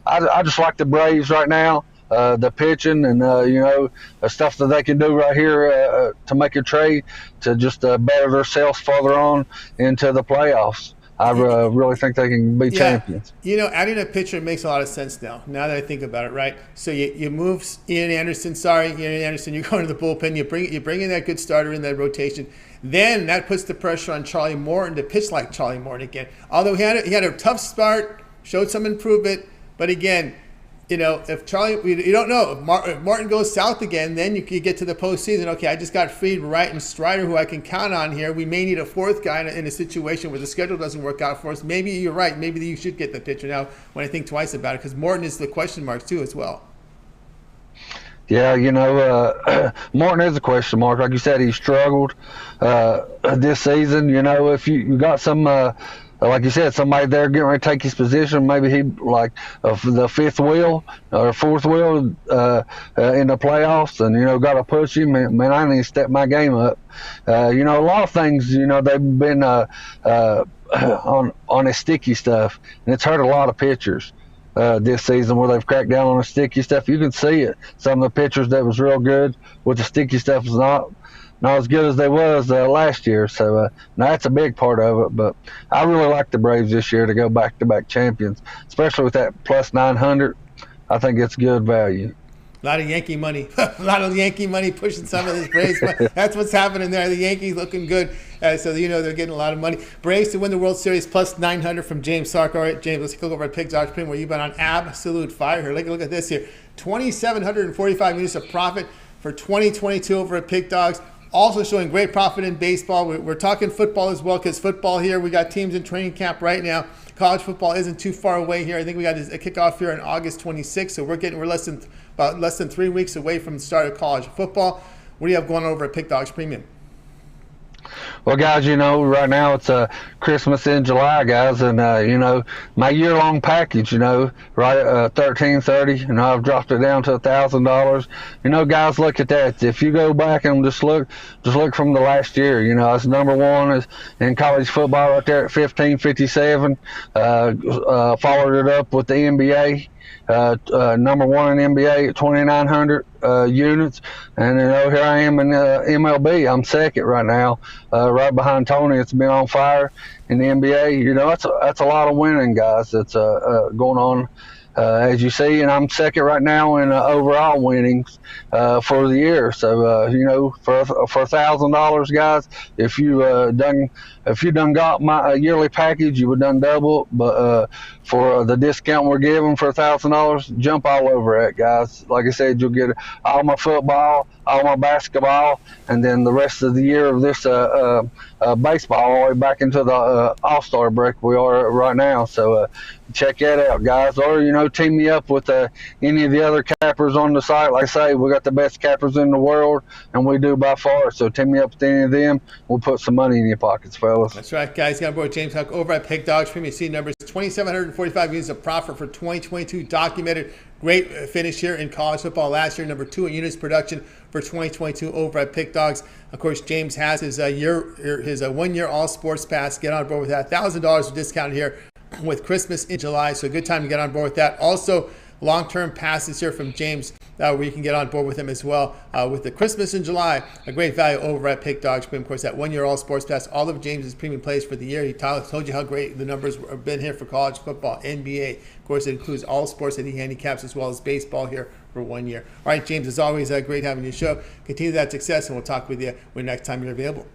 I just like the Braves right now, the pitching and, the stuff that they can do right here to make a trade to just better themselves further on into the playoffs. I really think they can be champions. Adding a pitcher makes a lot of sense now that I think about it, right? So you move Ian Anderson. You're going to the bullpen. You bring in that good starter in that rotation. Then that puts the pressure on Charlie Morton to pitch like Charlie Morton again. Although he had a tough start, showed some improvement. But again, if Charlie, you don't know, if Martin goes south again, then you get to the postseason. Okay, I just got Fried, Wright, and Strider, who I can count on here. We may need a fourth guy in a situation where the schedule doesn't work out for us. Maybe you're right. Maybe you should get the pitcher now when I think twice about it, because Morton is the question mark too as well. Yeah, Morton is a question mark. Like you said, he struggled this season. If you got some like you said, somebody there getting ready to take his position. Maybe he the fifth wheel or fourth wheel in the playoffs, and got to push him. Man, I need to step my game up. A lot of things. They've been on his sticky stuff, and it's hurt a lot of pitchers this season where they've cracked down on the sticky stuff. You can see it. Some of the pitchers that was real good with the sticky stuff is not as good as they was last year. So that's a big part of it. But I really like the Braves this year to go back-to-back champions, especially with that plus 900. I think it's good value. A lot of Yankee money. A lot of Yankee money pushing some of this Braves. That's what's happening there. The Yankees looking good. So they're getting a lot of money. Braves to win the World Series plus 900 from James Sark. All right, James, let's go over at Pig Dogs Premium where you've been on absolute fire here. Look at this here. 2,745 units of profit for 2022 over at Pig Dogs. Also showing great profit in baseball. We're talking football as well, because football here, we got teams in training camp right now. College football isn't too far away here. I think we got a kickoff here on August 26th, so we're less than 3 weeks away from the start of college football. What do you have going over at Pig Dogs Premium? Well, guys, right now it's Christmas in July, guys, and my year-long package, right, $1,330, I've dropped it down to $1,000. Guys, look at that. If you go back and just look from the last year, that's number one is in college football right there at $1,557. Followed it up with the NBA. Number one in NBA at 2,900 units, and here I am in MLB. I'm second right now, right behind Tony. It's been on fire in the NBA. That's a lot of winning, guys. That's going on as you see, and I'm second right now in overall winnings for the year. So for $1,000, guys, if you done if you done got my yearly package, you would done double. But for the discount we're giving for $1,000, jump all over it, guys. Like I said, you'll get all my football, all my basketball, and then the rest of the year of this baseball, all the way back into the All-Star break we are right now. So check that out, guys. Or, team me up with any of the other cappers on the site. Like I say, we got the best cappers in the world, and we do by far. So team me up with any of them. We'll put some money in your pockets, fellas. That's right, guys. Got on board James Huck over at Pick Dogs. Premium seed numbers 2,745 units of profit for 2022 documented. Great finish here in college football last year. Number 2 in units production for 2022 over at Pick Dogs. Of course, James has his 1-year all sports pass. Get on board with that. $1,000 discounted here with Christmas in July. So a good time to get on board with that. Also, long-term passes here from James where you can get on board with him as well with the Christmas in July. A great value over at Pick Dogs. Of course, that 1-year all sports pass. All of James's premium plays for the year. He told you how great the numbers have been here for college football, NBA. Of course, it includes all sports that he handicaps as well as baseball here for 1 year. All right, James, as always, great having you show. Continue that success, and we'll talk with you when next time you're available.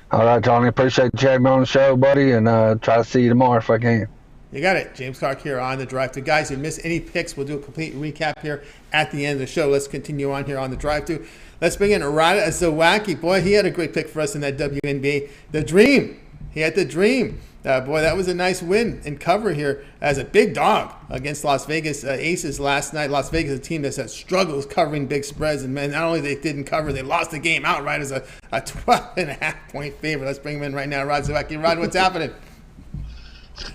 All right, Tony. Appreciate you having me on the show, buddy, and try to see you tomorrow if I can. You got it. James Clark here on the drive-thru. Guys, if you miss any picks, we'll do a complete recap here at the end of the show. Let's continue on here on the drive-thru. Let's bring in Zawacky. Boy, he had a great pick for us in that WNBA. The Dream. He had the Dream. Boy, that was a nice win and cover here as a big dog against Las Vegas Aces last night. Las Vegas is a team that struggles covering big spreads. And, man, not only they didn't cover, they lost the game outright as a 12.5-point favorite. Let's bring him in right now. Rod Zawacky. Rod, what's happening?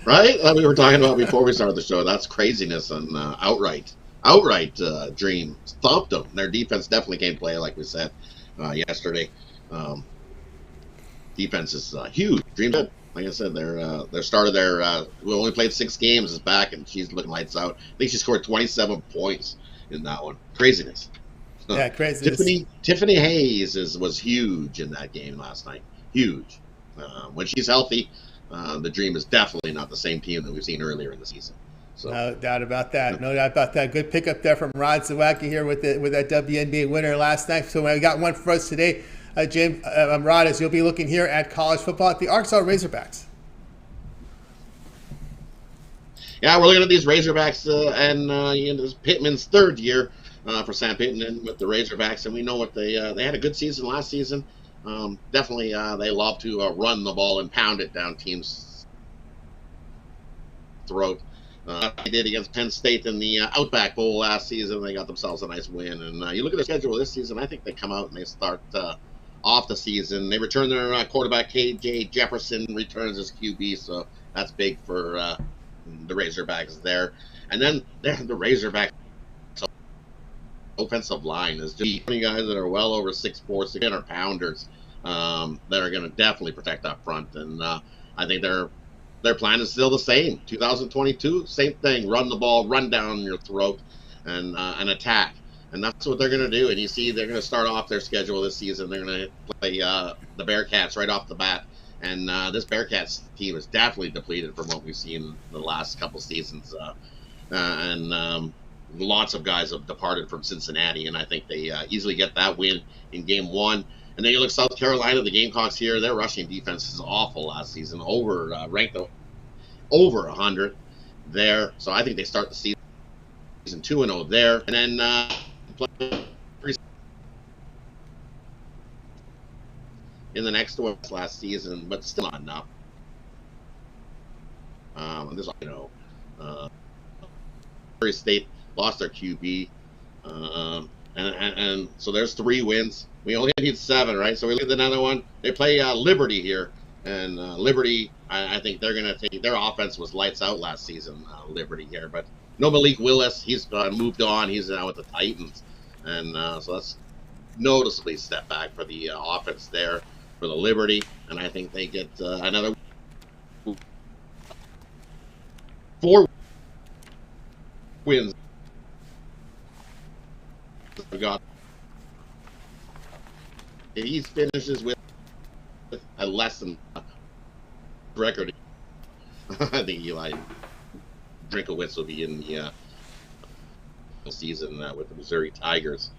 Right? Like we were talking about before we started the show. That's craziness and outright Dream stopped them. Their defense definitely came to play, like we said yesterday. Defense is huge. Dream, like I said, their start of their we only played 6 games is back, and she's looking lights out. I think she scored 27 points in that one. Craziness. Yeah, craziness. Tiffany Hayes was huge in that game last night. Huge. When she's healthy. The Dream is definitely not the same team that we've seen earlier in the season. So. No doubt about that. No doubt about that. Good pickup there from Rod Zawacky here with that WNBA winner last night. So I got one for us today, Jim. Rod, as you'll be looking here at college football at the Arkansas Razorbacks. Yeah, we're looking at these Razorbacks, and this is Pittman's 3rd year for Sam Pittman with the Razorbacks, and we know what they had a good season last season. Definitely, they love to run the ball and pound it down teams' throat. They did against Penn State in the Outback Bowl last season. They got themselves a nice win. And you look at the schedule this season, I think they come out and they start off the season. They return their quarterback, KJ Jefferson, returns as QB, so that's big for the Razorbacks there. And then the Razorbacks offensive line is just 20 guys that are well over 6'4", 600 pounders that are going to definitely protect up front. And I think their plan is still the same. 2022, same thing. Run the ball, run down your throat, and attack. And that's what they're going to do. And you see they're going to start off their schedule this season. They're going to play the Bearcats right off the bat. And this Bearcats team is definitely depleted from what we've seen the last couple seasons. Lots of guys have departed from Cincinnati, and I think they easily get that win in game 1. And then you look South Carolina, the Gamecocks here, their rushing defense is awful last season, ranked over 100 there. So I think they start the season 2-0 there. And then in the next one last season, but still not enough. State lost their QB, and so there's 3 wins. We only need 7, right? So we look at another one. They play Liberty here, and Liberty, I think they're going to take. Their offense was lights out last season, Liberty here, but no Malik Willis. He's moved on. He's now with the Titans, and so that's noticeably step back for the offense there for the Liberty, and I think they get another 4 wins. Got if he finishes with a less than record, I think Eli Drinkowitz will be in the season with the Missouri Tigers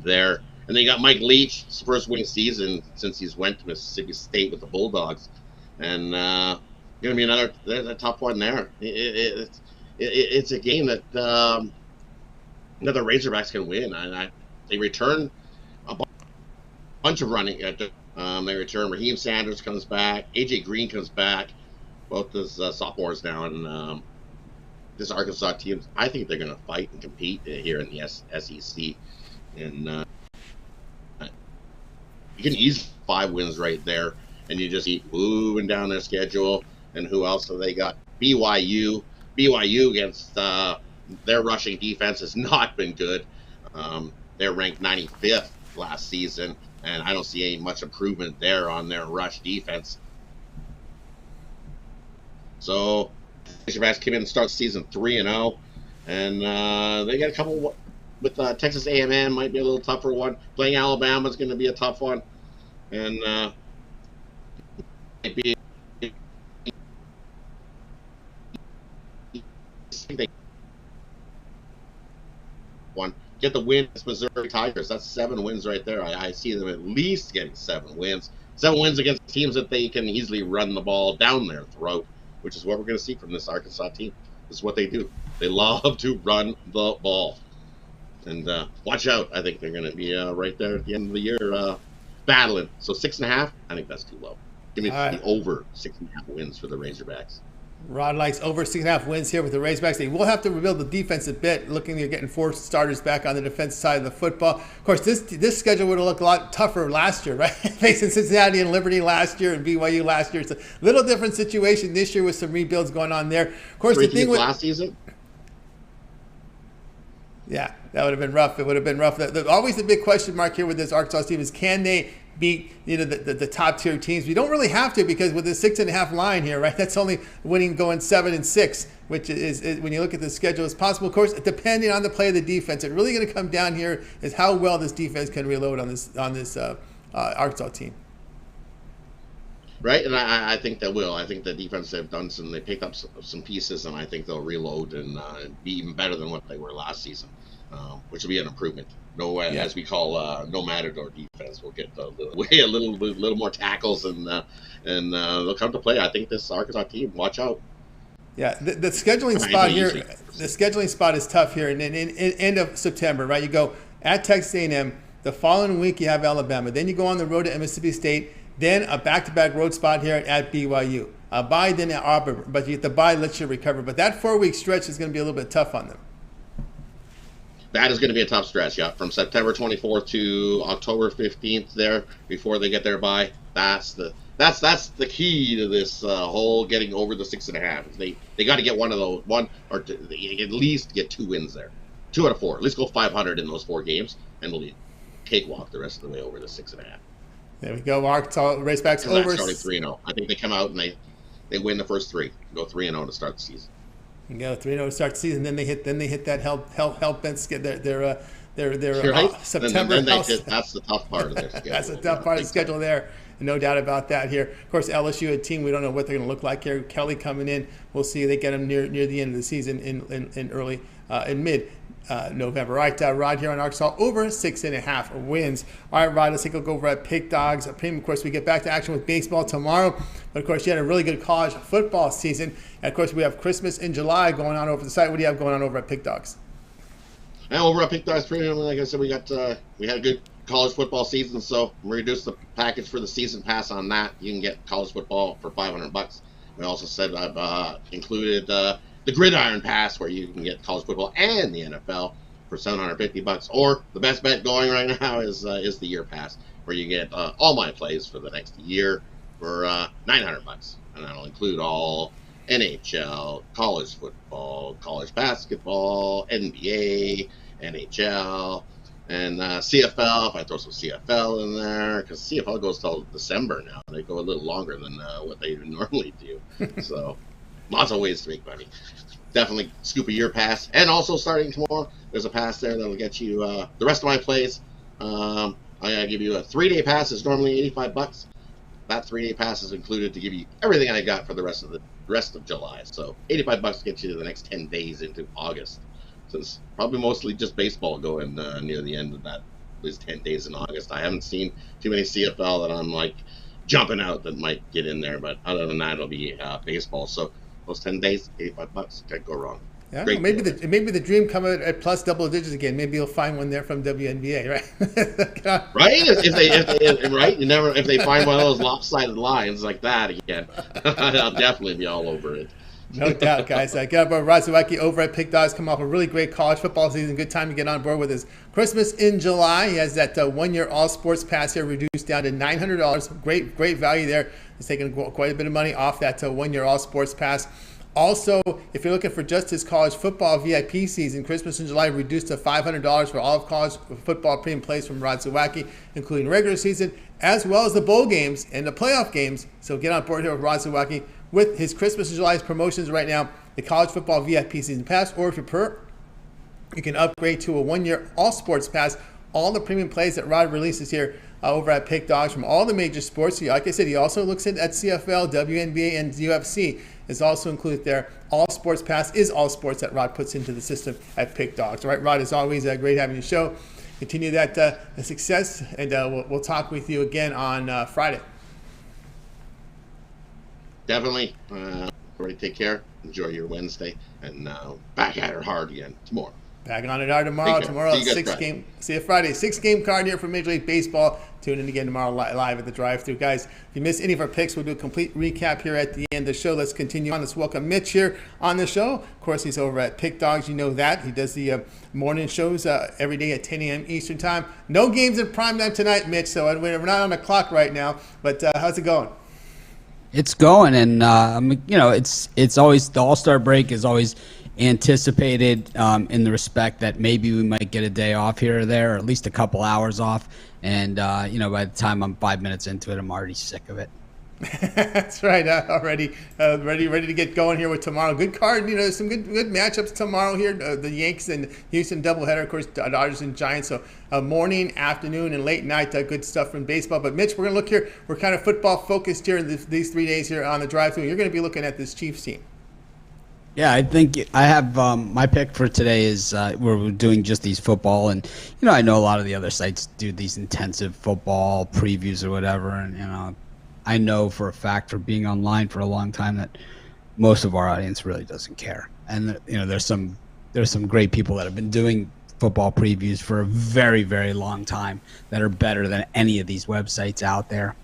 there. And then you got Mike Leach, his first winning season since he's went to Mississippi State with the Bulldogs, and going to be another a tough one there. It's a game that the Razorbacks can win. They return a bunch of running. They return. Raheem Sanders comes back. AJ Green comes back. Both as sophomores now, and this Arkansas team, I think they're going to fight and compete here in the SEC. And you can easily 5 wins right there, and you just keep moving down their schedule. And who else have they got? BYU. BYU against their rushing defense has not been good. They're ranked 95th last season, and I don't see any much improvement there on their rush defense. So, Razorbacks came in and start season 3-0, and they got a couple with Texas A&M might be a little tougher one. Playing Alabama is going to be a tough one, and might be one. Get the win against Missouri Tigers. That's 7 wins right there. I see them at least getting 7 wins. 7 wins against teams that they can easily run the ball down their throat, which is what we're going to see from this Arkansas team. This is what they do. They love to run the ball. And watch out. I think they're going to be right there at the end of the year battling. So 6.5, I think that's too low. Give me the over 6.5 wins for the Razorbacks. Rod likes over 6.5 wins here with the Razorbacks. They will have to rebuild the defense a bit, looking at getting 4 starters back on the defense side of the football. Of course, this schedule would have looked a lot tougher last year, right? Facing Cincinnati and Liberty last year and BYU last year. It's a little different situation this year with some rebuilds going on there. Of course, the thing with last season. Yeah, that would have been rough. It would have been rough. Always the big question mark here with this Arkansas team is, can they beat the top tier teams? We don't really have to, because with the 6.5 line here, right? That's only winning going 7-6, which is when you look at the schedule, is possible. Of course, depending on the play of the defense, it's really going to come down here is how well this defense can reload on this Arkansas team. Right, and I think they will. I think the defense have done they picked up some pieces, and I think they'll reload and be even better than what they were last season, which will be an improvement. As we call no matador defense, we'll get a little more tackles, and they'll come to play. I think this Arkansas team, watch out. Yeah, the scheduling spot here, the scheduling spot is tough here, and in end of September, right? You go at Texas A&M. The following week you have Alabama. Then you go on the road to Mississippi State. Then a back-to-back road spot here at BYU. A bye then at Auburn, but you get the bye, lets you recover. But that 4-week stretch is going to be a little bit tough on them. That is going to be a tough stretch, yeah. From September 24th to October 15th there, before they get their bye. That's the key to this whole getting over the 6.5. They got to get one or two, at least get 2 wins there. 2 out of 4. At least go 500 in those 4 games, and they'll cakewalk the rest of the way over the 6.5. There we go. Arkansas Razorbacks over. Starting 3-0. I think they come out and they win the first 3. Go 3-0 to start the season. You go 3-0 to start the season. Then they hit that help bench their right. September. That's the tough part of their schedule. That's the tough part of the schedule there. No doubt about that here. Of course, LSU, a team we don't know what they're going to look like here. Kelly coming in. We'll see. They get him near the end of the season in early in mid. November. All right, Rod here on Arkansas over 6.5 wins. All right, Rod, let's take a look over at Pick Dogs. Of course, we get back to action with baseball tomorrow. But, of course, you had a really good college football season. And, of course, we have Christmas in July going on over the site. What do you have going on over at Pick Dogs? And over at Pick Dogs Premium, like I said, we had a good college football season, so we reduced the package for the season pass on that. You can get college football for $500. We also said I've included the Gridiron Pass, where you can get college football and the NFL for $750. Or the best bet going right now is the Year Pass, where you get all my plays for the next year for $900, and that'll include all NHL, college football, college basketball, NBA, NHL, and CFL. If I throw some CFL in there, because CFL goes till December now. They go a little longer than what they normally do. So lots of ways to make money. Definitely scoop a Year Pass. And also starting tomorrow, there's a pass there that'll get you the rest of my plays. I'm going to give you a 3-day pass. It's normally $85. That 3-day pass is included to give you everything I got for the rest of July. So $85 gets you to the next 10 days into August. So it's probably mostly just baseball going near the end of that these 10 days in August. I haven't seen too many CFL that I'm like jumping out that might get in there, but other than that, it'll be baseball. So those 10 days, $85 can't go wrong. Yeah, maybe the dream come out at plus double digits again. Maybe you'll find one there from WNBA, right? Right? If they find one of those lopsided lines like that again, I'll definitely be all over it. No doubt, guys. Get up Zawacky over at Pick Dogs. Come off a really great college football season. Good time to get on board with his Christmas in July. He has that 1 year all sports pass here reduced down to $900. Great value there. He's taking quite a bit of money off that 1 year all sports pass. Also, if you're looking for just his college football VIP season, Christmas in July reduced to $500 for all of college football premium plays from Zawacky, including regular season, as well as the bowl games and the playoff games. So get on board here with Zawacky with his Christmas in July promotions right now, the college football VIP season pass, or if you prefer, you can upgrade to a 1 year all sports pass. All the premium plays that Rod releases here over at Pick Dogs from all the major sports. Like I said, he also looks at CFL, WNBA, and UFC is also included there. All sports pass is all sports that Rod puts into the system at Pick Dogs. All right, Rod, as always, great having you show. Continue that success, and we'll talk with you again on Friday. Definitely. Everybody take care. Enjoy your Wednesday, and back at her hard again tomorrow. Back on it tomorrow. Tomorrow, see you Friday. 6-game card here for Major League Baseball. Tune in again tomorrow live at the drive-thru. Guys, if you missed any of our picks, we'll do a complete recap here at the end of the show. Let's continue on. Let's welcome Mitch here on the show. Of course, he's over at Pick Dogs. You know that. He does the morning shows every day at 10 a.m. Eastern Time. No games in prime time tonight, Mitch, so we're not on the clock right now. But how's it going? It's going, and it's always the All-Star break is always anticipated in the respect that maybe we might get a day off here or there, or at least a couple hours off. And by the time I'm 5 minutes into it, I'm already sick of it. That's right. Already ready to get going here with tomorrow. Good card. Some good matchups tomorrow here. The Yankees and Houston doubleheader. Of course, Dodgers and Giants. So morning, afternoon, and late night. Good stuff from baseball. But Mitch, we're gonna look here. We're kind of football focused here in these 3 days here on the drive-thru. You're gonna be looking at this Chiefs team. Yeah, I think I have my pick for today is we're doing just these football, and I know a lot of the other sites do these intensive football previews or whatever, and I know for a fact from being online for a long time that most of our audience really doesn't care, and there's some great people that have been doing football previews for a very, very long time that are better than any of these websites out there.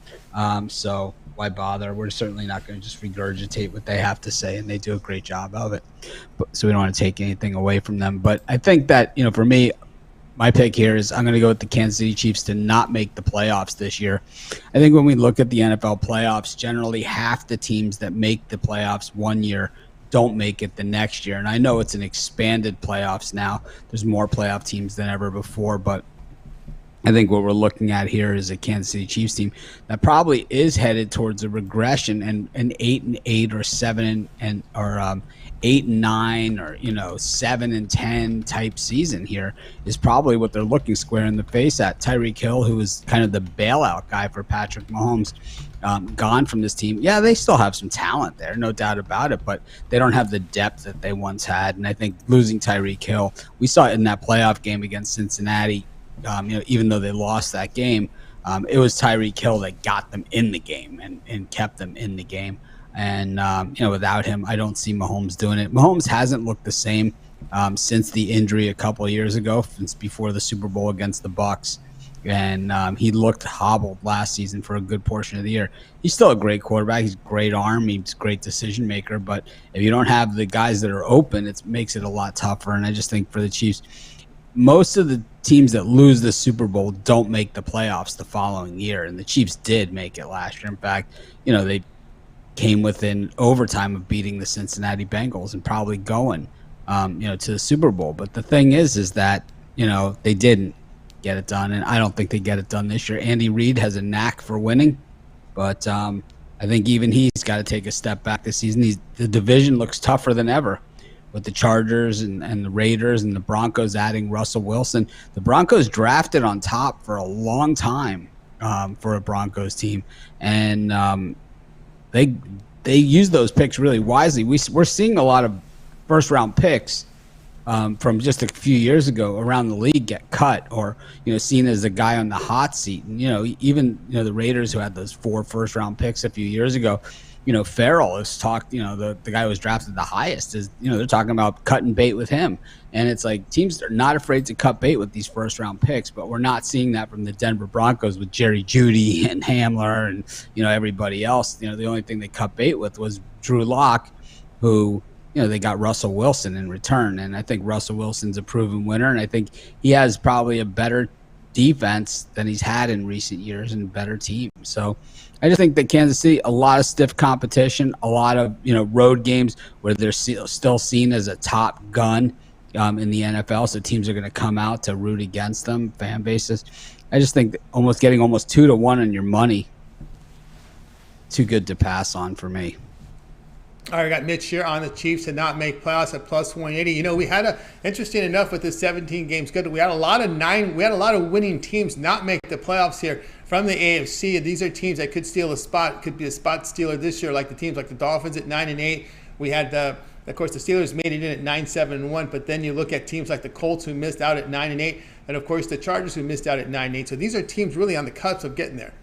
So why bother? We're certainly not going to just regurgitate what they have to say, and they do a great job of it. So we don't want to take anything away from them. But I think that, for me, my pick here is I'm going to go with the Kansas City Chiefs to not make the playoffs this year. I think when we look at the NFL playoffs, generally half the teams that make the playoffs 1 year don't make it the next year. And I know it's an expanded playoffs now. There's more playoff teams than ever before, but I think what we're looking at here is a Kansas City Chiefs team that probably is headed towards a regression, and an 8-8 or 7 or 8-9 or 7-10 type season here is probably what they're looking square in the face at. Tyreek Hill, who was kind of the bailout guy for Patrick Mahomes, gone from this team. Yeah, they still have some talent there, no doubt about it, but they don't have the depth that they once had. And I think losing Tyreek Hill, we saw it in that playoff game against Cincinnati. Even though they lost that game, it was Tyreek Hill that got them in the game and kept them in the game. And, without him, I don't see Mahomes doing it. Mahomes hasn't looked the same since the injury a couple of years ago, since before the Super Bowl against the Bucs. And he looked hobbled last season for a good portion of the year. He's still a great quarterback. He's a great arm. He's a great decision maker. But if you don't have the guys that are open, it makes it a lot tougher. And I just think for the Chiefs, most of the teams that lose the Super Bowl don't make the playoffs the following year, and the Chiefs did make it last year. In fact, they came within overtime of beating the Cincinnati Bengals and probably going, to the Super Bowl. But the thing is that they didn't get it done, and I don't think they get it done this year. Andy Reid has a knack for winning, but I think even he's got to take a step back this season. The division looks tougher than ever, with the Chargers and the Raiders and the Broncos adding Russell Wilson. The Broncos drafted on top for a long time for a Broncos team, and they use those picks really wisely. We're seeing a lot of first-round picks from just a few years ago around the league get cut or, seen as a guy on the hot seat. And, even, the Raiders who had those 4 first-round picks a few years ago, Farrell has talked, the guy who was drafted the highest is, they're talking about cutting bait with him. And it's like teams are not afraid to cut bait with these first-round picks, but we're not seeing that from the Denver Broncos with Jerry Jeudy and Hamler and, everybody else. The only thing they cut bait with was Drew Lock, who, they got Russell Wilson in return. And I think Russell Wilson's a proven winner, and I think he has probably a better defense than he's had in recent years and a better team. So I just think that Kansas City, a lot of stiff competition, a lot of, road games where they're still seen as a top gun in the NFL. So teams are going to come out to root against them, fan bases. I just think that getting almost 2-1 on your money, too good to pass on for me. All right, I got Mitch here on the Chiefs to not make playoffs at plus 180. We had interesting enough with this 17 game schedule. We had a lot of winning teams not make the playoffs here from the AFC. These are teams that could steal a spot, could be a spot stealer this year, like the teams like the Dolphins at 9-8. We had of course, the Steelers made it in at 9-7-1, but then you look at teams like the Colts who missed out at 9-8, and of course the Chargers who missed out at 9-8. So these are teams really on the cusp of getting there.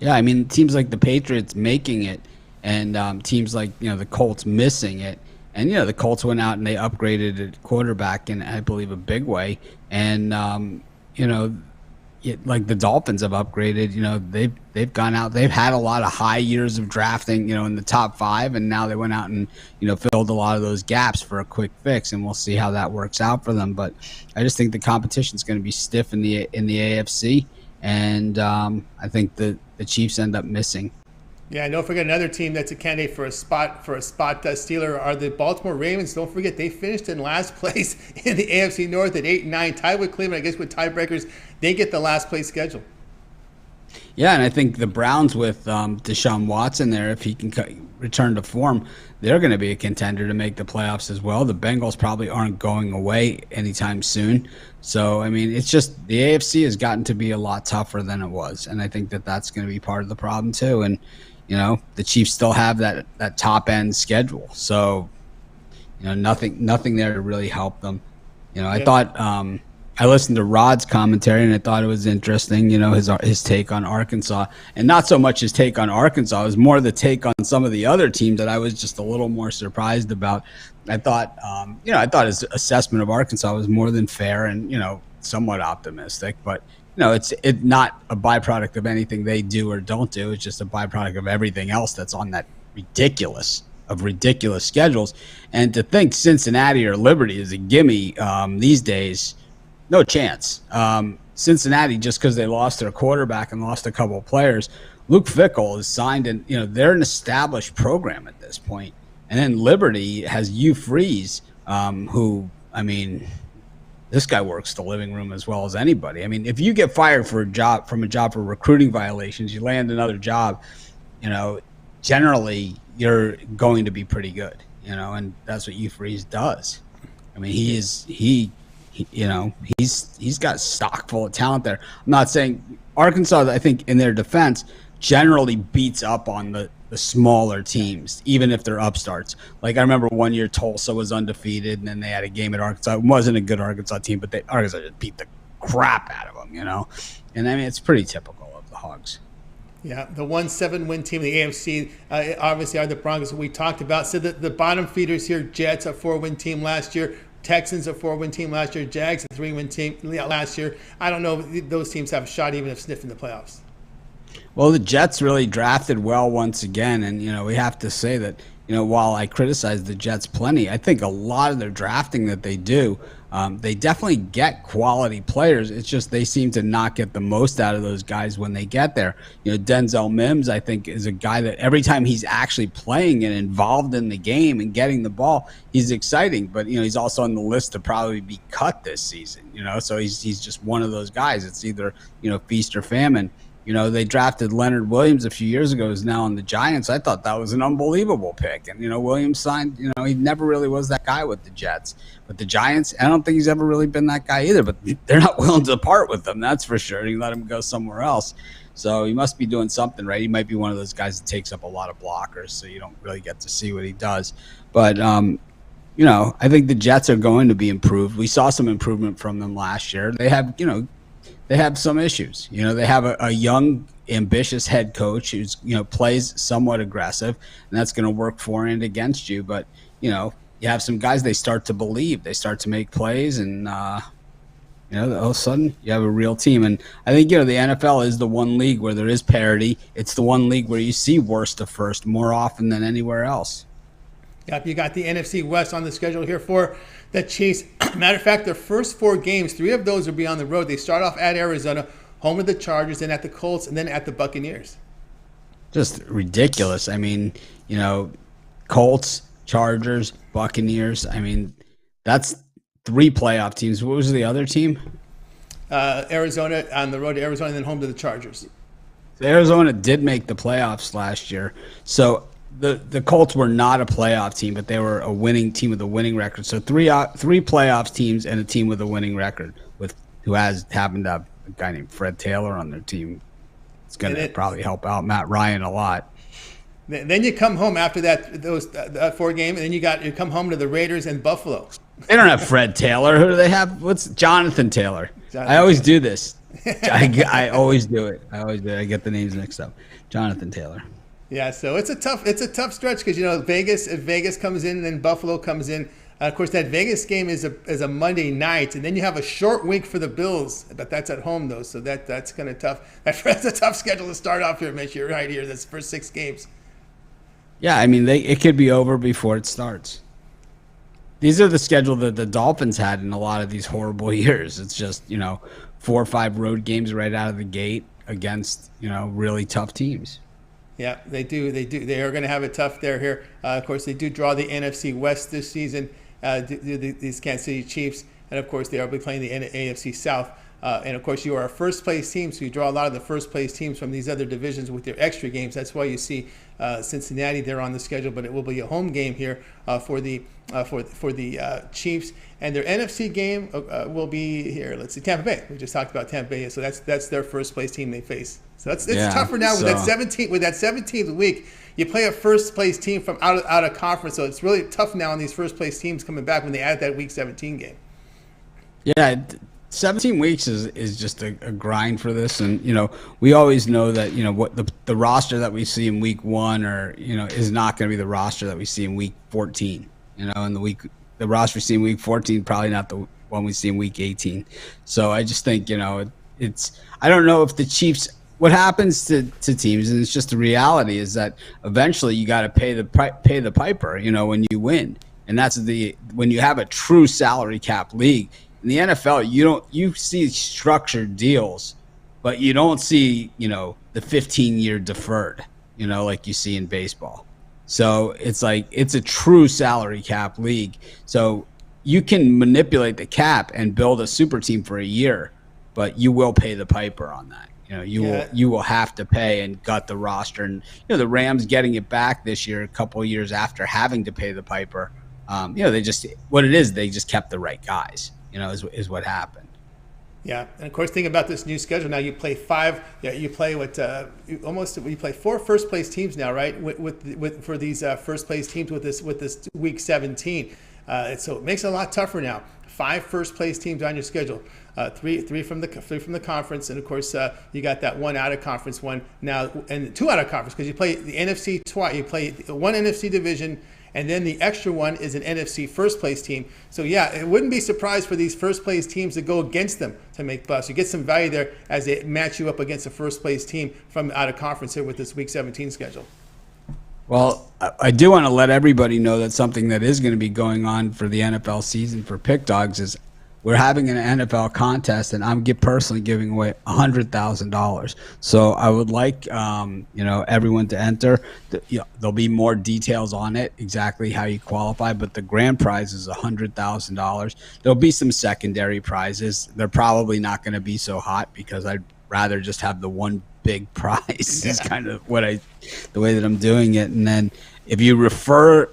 Yeah, I mean, teams like the Patriots making it, and teams like the Colts missing it, and the Colts went out and they upgraded at quarterback in, I believe, a big way, and like the Dolphins have upgraded. They've gone out, they've had a lot of high years of drafting, in the top 5, and now they went out and filled a lot of those gaps for a quick fix, and we'll see how that works out for them. But I just think the competition is going to be stiff in the AFC, and I think the Chiefs end up missing. Yeah, don't forget another team that's a candidate for a spot stealer are the Baltimore Ravens. Don't forget they finished in last place in the AFC North at 8-9, tied with Cleveland. I guess with tiebreakers, they get the last place schedule. Yeah, and I think the Browns with Deshaun Watson there, if he can return to form, they're going to be a contender to make the playoffs as well. The Bengals probably aren't going away anytime soon. So, I mean, it's just the AFC has gotten to be a lot tougher than it was, and I think that that's going to be part of the problem too. And the Chiefs still have that top end schedule, so nothing there to really help them. I thought I listened to Rod's commentary and I thought it was interesting. His take on Arkansas, and not so much his take on Arkansas, it was more the take on some of the other teams that I was just a little more surprised about. I thought his assessment of Arkansas was more than fair and somewhat optimistic, but. It's not a byproduct of anything they do or don't do. It's just a byproduct of everything else that's on that ridiculous schedules. And to think Cincinnati or Liberty is a gimme these days, no chance. Cincinnati, just because they lost their quarterback and lost a couple of players, Luke Fickell is signed, and they're an established program at this point. And then Liberty has Hugh Freeze, who, I mean, this guy works the living room as well as anybody. I mean, if you get fired from a job for recruiting violations, you land another job, generally you're going to be pretty good, and that's what Hugh Freeze does. I mean, he's got stock full of talent there. I'm not saying Arkansas, I think in their defense, generally beats up on the smaller teams, even if they're upstarts. Like I remember one year Tulsa was undefeated, and then they had a game at Arkansas. It wasn't a good Arkansas team, but Arkansas just beat the crap out of them, And I mean, it's pretty typical of the Hogs. Yeah, the 1-7 win team in the AFC obviously are the Broncos we talked about. So the bottom feeders here, Jets, a 4-win team last year. Texans, a 4-win team last year. Jags, a 3-win team last year. I don't know if those teams have a shot even of sniffing the playoffs. Well, the Jets really drafted well once again, and we have to say that while I criticize the Jets plenty, I think a lot of their drafting that they do, they definitely get quality players. It's just they seem to not get the most out of those guys when they get there. Denzel Mims, I think, is a guy that every time he's actually playing and involved in the game and getting the ball, he's exciting. But he's also on the list to probably be cut this season. So he's just one of those guys. It's either feast or famine. They drafted Leonard Williams a few years ago, who's now on the Giants. I thought that was an unbelievable pick. And, Williams signed, he never really was that guy with the Jets. But the Giants, I don't think he's ever really been that guy either. But they're not willing to part with him, that's for sure. You let him go somewhere else. So he must be doing something right. He might be one of those guys that takes up a lot of blockers, so you don't really get to see what he does. But, I think the Jets are going to be improved. We saw some improvement from them last year. They have some issues. They have a young, ambitious head coach who's, plays somewhat aggressive, and that's going to work for and against you. But, you have some guys, they start to believe, they start to make plays, and, all of a sudden you have a real team. And I think, the NFL is the one league where there is parity. It's the one league where you see worst to first more often than anywhere else. Yep, you got the NFC West on the schedule here for the Chiefs. Matter of fact, their first 4 games, 3 of those will be on the road. They start off at Arizona, home of the Chargers, then at the Colts, and then at the Buccaneers. Just ridiculous. I mean, Colts, Chargers, Buccaneers. I mean, that's 3 playoff teams. What was the other team? Arizona, on the road to Arizona, and then home to the Chargers. Arizona did make the playoffs last year. So the Colts were not a playoff team, but they were a winning team with a winning record. So 3 playoff teams and a team with a winning record who happened to have a guy named Fred Taylor on their team. It's going to probably help out Matt Ryan a lot. Then you come home after that 4 game, and then you come home to the Raiders and Buffalo. They don't have Fred Taylor. Who do they have? What's Jonathan Taylor? I always do this. I always do it. I get the names mixed up. Jonathan Taylor. Yeah, so it's a tough stretch because Vegas comes in and then Buffalo comes in. Of course, that Vegas game is a Monday night, and then you have a short week for the Bills, but that's at home though, so that's kind of tough. That's a tough schedule to start off here, Mitch. You're right here. That's the first 6 games. Yeah, I mean it could be over before it starts. These are the schedule that the Dolphins had in a lot of these horrible years. It's just 4 or 5 road games right out of the gate against really tough teams. Yeah, they do. They are going to have it tough there here. Of course, they do draw the NFC West this season, these Kansas City Chiefs. And, of course, they will be playing the AFC South. And, of course, you are a first-place team, so you draw a lot of the first-place teams from these other divisions with their extra games. That's why you see Cincinnati there on the schedule, but it will be a home game here for the Chiefs. And their NFC game will be here. Let's see, Tampa Bay. We just talked about Tampa Bay, so that's their first-place team they face. So it's tougher now with that 17th week. You play a first place team from out of conference, so it's really tough now on these first place teams coming back when they add that week 17 game. Yeah, 17 weeks is just a grind for this, and we always know that what the roster that we see in week 1 is not going to be the roster that we see in week 14. And the roster we see in week 14 probably not the one we see in week 18. So I just think it's I don't know if the Chiefs. What happens to teams, and it's just the reality, is that eventually you got to pay the piper, when you win, and that's when you have a true salary cap league. In the NFL, you see structured deals, but you don't see the 15-year deferred, like you see in baseball. So it's like it's a true salary cap league. So you can manipulate the cap and build a super team for a year, but you will pay the piper on that. You will have to pay and gut the roster. And the Rams getting it back this year, a couple of years after having to pay the piper. They just kept the right guys. Is what happened. Yeah, and of course, think about this new schedule. Now you play 5. Yeah, you play you play 4 first place teams now, right? For these first place teams with this week 17. So it makes it a lot tougher now. 5 first place teams on your schedule. 3 from the conference, and of course you got that 1 out of conference one now, and 2 out of conference because you play the NFC twice. You play 1 NFC division, and then the extra one is an NFC first place team. So yeah, it wouldn't be surprised for these first place teams to go against them to make busts. You get some value there as they match you up against a first place team from out of conference here with this week 17 schedule. Well, I do want to let everybody know that something that is going to be going on for the NFL season for Pick Dogs is we're having an NFL contest, and I'm personally giving away $100,000. So I would like everyone to enter. There'll be more details on it, exactly how you qualify, but the grand prize is $100,000. There'll be some secondary prizes. They're probably not going to be so hot because I'd rather just have the one big prize. Is kind of the way that I'm doing it. And then if you refer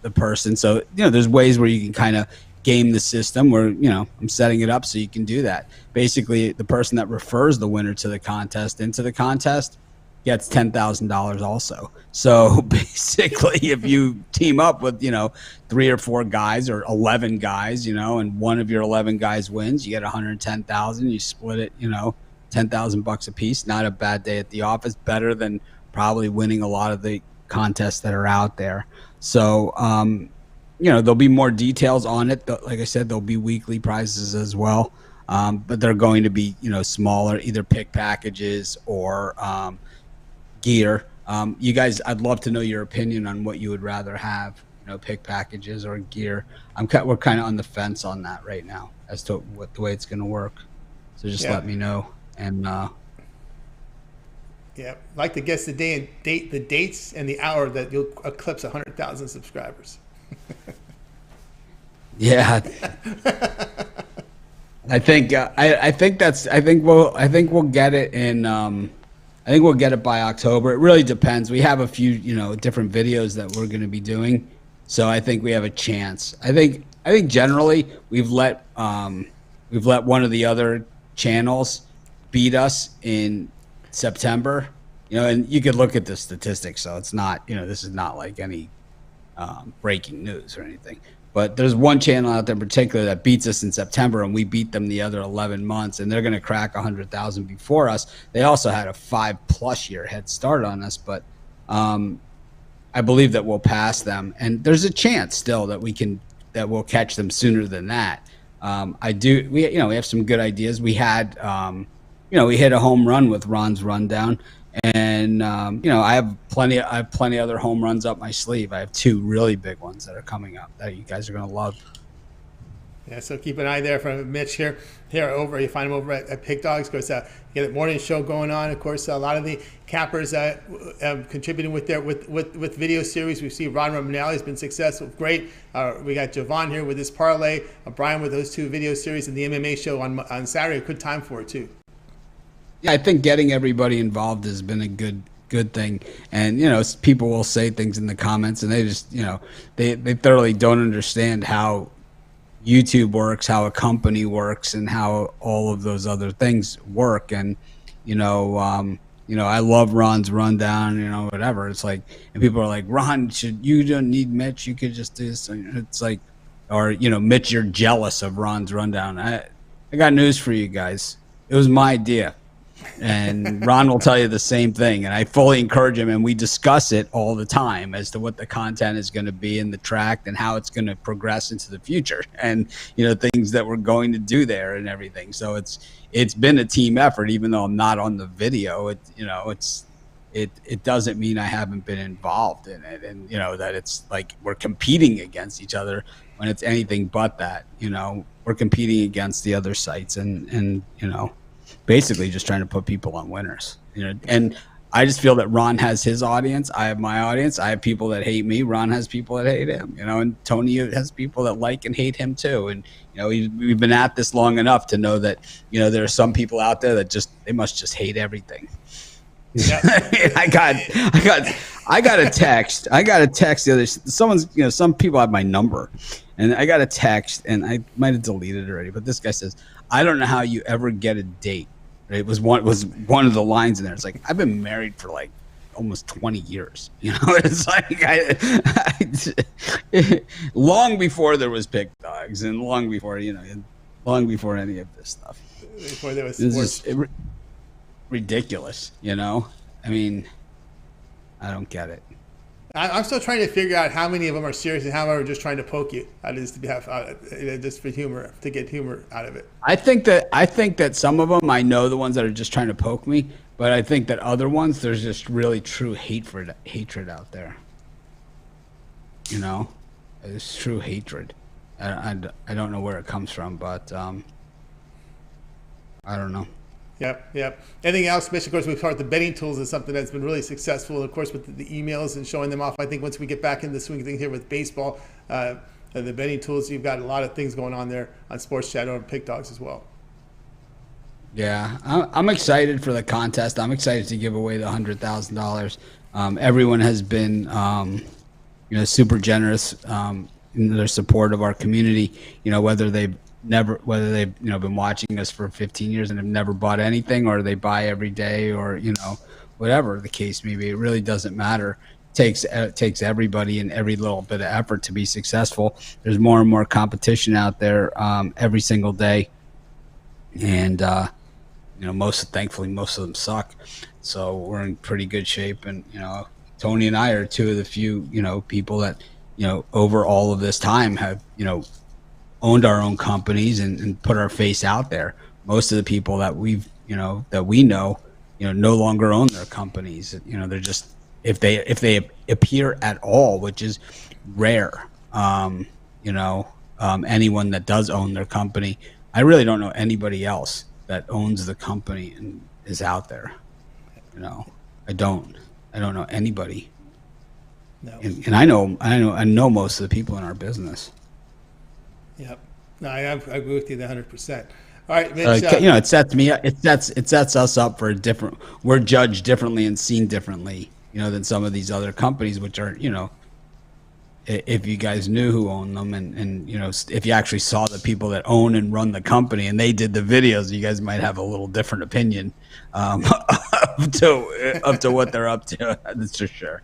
the person, so there's ways where you can kind of game the system where I'm setting it up so you can do that. Basically, the person that refers the winner to the contest into the contest, gets $10,000 also. So basically, if you team up with 3 or 4 guys or 11 guys, and one of your 11 guys wins, you get 110,000. You split it, $10,000 a piece. Not a bad day at the office. Better than probably winning a lot of the contests that are out there. So there'll be more details on it. Like I said, there'll be weekly prizes as well. But they're going to be, smaller, either pick packages or gear. You guys, I'd love to know your opinion on what you would rather have, pick packages or gear. We're kind of on the fence on that right now as to what the way it's going to work. So just let me know. And I'd like to guess the the dates and the hour that you'll eclipse 100,000 subscribers. Yeah. I think we'll get it in. I think we'll get it by October. It really depends. We have a few, different videos that we're going to be doing, so I think we have a chance. I think generally we've let one of the other channels beat us in September. And you could look at the statistics, so it's not, this is not like any breaking news or anything. But there's one channel out there in particular that beats us in September, and we beat them the other 11 months, and they're going to crack 100,000 before us. They also had a 5+ year head start on us, but I believe that we'll pass them, and there's a chance still that we'll catch them sooner than that. We have some good ideas. We had we hit a home run with Ron's rundown. And I have plenty other home runs up my sleeve. I have 2 really big ones that are coming up that you guys are going to love. Yeah, so keep an eye there from Mitch here over. You find him over at Pig Dogs. Of course, you get a morning show going on. Of course, a lot of the cappers contributing with video series. We see Ron Romanelli has been successful, great. We got Javon here with his parlay. Brian with those 2 video series, and the MMA show on Saturday. A good time for it too. Yeah, I think getting everybody involved has been a good thing. And, people will say things in the comments, and they just, they thoroughly don't understand how YouTube works, how a company works, and how all of those other things work. And, I love Ron's rundown, whatever. It's like, and people are like, Ron, you don't need Mitch. You could just do this. And it's like, or, Mitch, you're jealous of Ron's rundown. I got news for you guys. It was my idea. And Ron will tell you the same thing, and I fully encourage him, and we discuss it all the time as to what the content is going to be in the track and how it's going to progress into the future, and things that we're going to do there and everything. So it's been a team effort, even though I'm not on the video. It doesn't mean I haven't been involved in it, and that it's like we're competing against each other when it's anything but that. We're competing against the other sites, and basically just trying to put people on winners, and I just feel that Ron has his audience. I have my audience. I have people that hate me. Ron has people that hate him, and Tony has people that like and hate him too. And, we've been at this long enough to know that, there are some people out there that they must just hate everything. Yeah. I got a text. The other, someone's, some people have my number, and I got a text, and I might've deleted it already, but this guy says, I don't know how you ever get a date. It was one of the lines in there. It's like, I've been married for like almost 20 years. It's like long before there was Pig Dogs, and long before any of this stuff. Before there was sports. It's just ridiculous. I mean, I don't get it. I'm still trying to figure out how many of them are serious and how many are just trying to poke you. Just for humor, to get humor out of it. I think that some of them, I know the ones that are just trying to poke me, but I think that other ones, there's just really true hatred out there. It's true hatred. I don't know where it comes from, but I don't know. Yep. Anything else, Mitch? Of course, we've heard the betting tools is something that's been really successful. Of course, with the emails and showing them off. I think once we get back in the swing of things here with baseball, the betting tools, you've got a lot of things going on there on Sports Chat or Pig Dogs as well. Yeah, I'm excited for the contest. I'm excited to give away the $100,000. Everyone has been, super generous in their support of our community. Whether they've been watching us for 15 years and have never bought anything, or they buy every day, or whatever the case may be. It really doesn't matter. It takes everybody and every little bit of effort to be successful. There's more and more competition out there every single day, and thankfully most of them suck. So we're in pretty good shape, and Tony and I are two of the few people that over all of this time have owned our own companies and put our face out there. Most of the people that we know no longer own their companies. They're just, if they appear at all, which is rare. Anyone that does own their company, I really don't know anybody else that owns the company and is out there. I don't know anybody. No. And I know most of the people in our business. Yep. No, I agree with you 100%. All right, Mitch. It sets us up for we're judged differently and seen differently, than some of these other companies, which are, if you guys knew who owned them and if you actually saw the people that own and run the company and they did the videos, you guys might have a little different opinion up to what they're up to. That's for sure.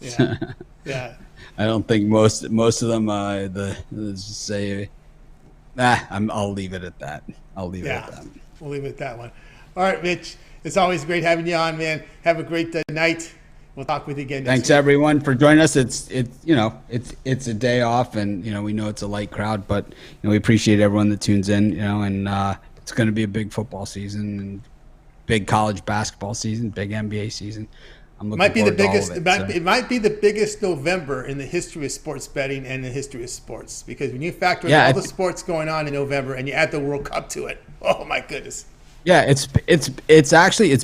Yeah. Yeah. I don't think most of them let's say, I'll leave it at that. We'll leave it at that one. All right, Mitch. It's always great having you on, man. Have a great night. We'll talk with you again. Thanks everyone for joining us. It's a day off, and we know it's a light crowd, but we appreciate everyone that tunes in. And it's going to be a big football season and big college basketball season, big NBA season. I'm looking forward to all of it. It might be the biggest November in the history of sports betting and the history of sports, because when you factor in all the sports going on in November and you add the World Cup to it, oh my goodness. Yeah, it's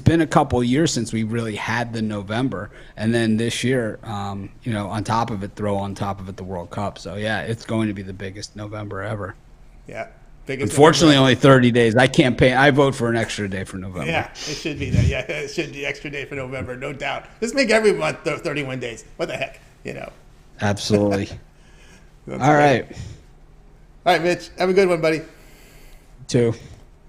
been a couple of years since we really had the November, and then this year, on top of it the World Cup. So yeah, it's going to be the biggest November ever. Yeah. Unfortunately, only 30 days. I can't pay. I vote for an extra day for November. Yeah, it should be that. Yeah, it should be extra day for November, no doubt. Just make every month 31 days. What the heck, Absolutely. All right, Mitch. Have a good one, buddy. Too.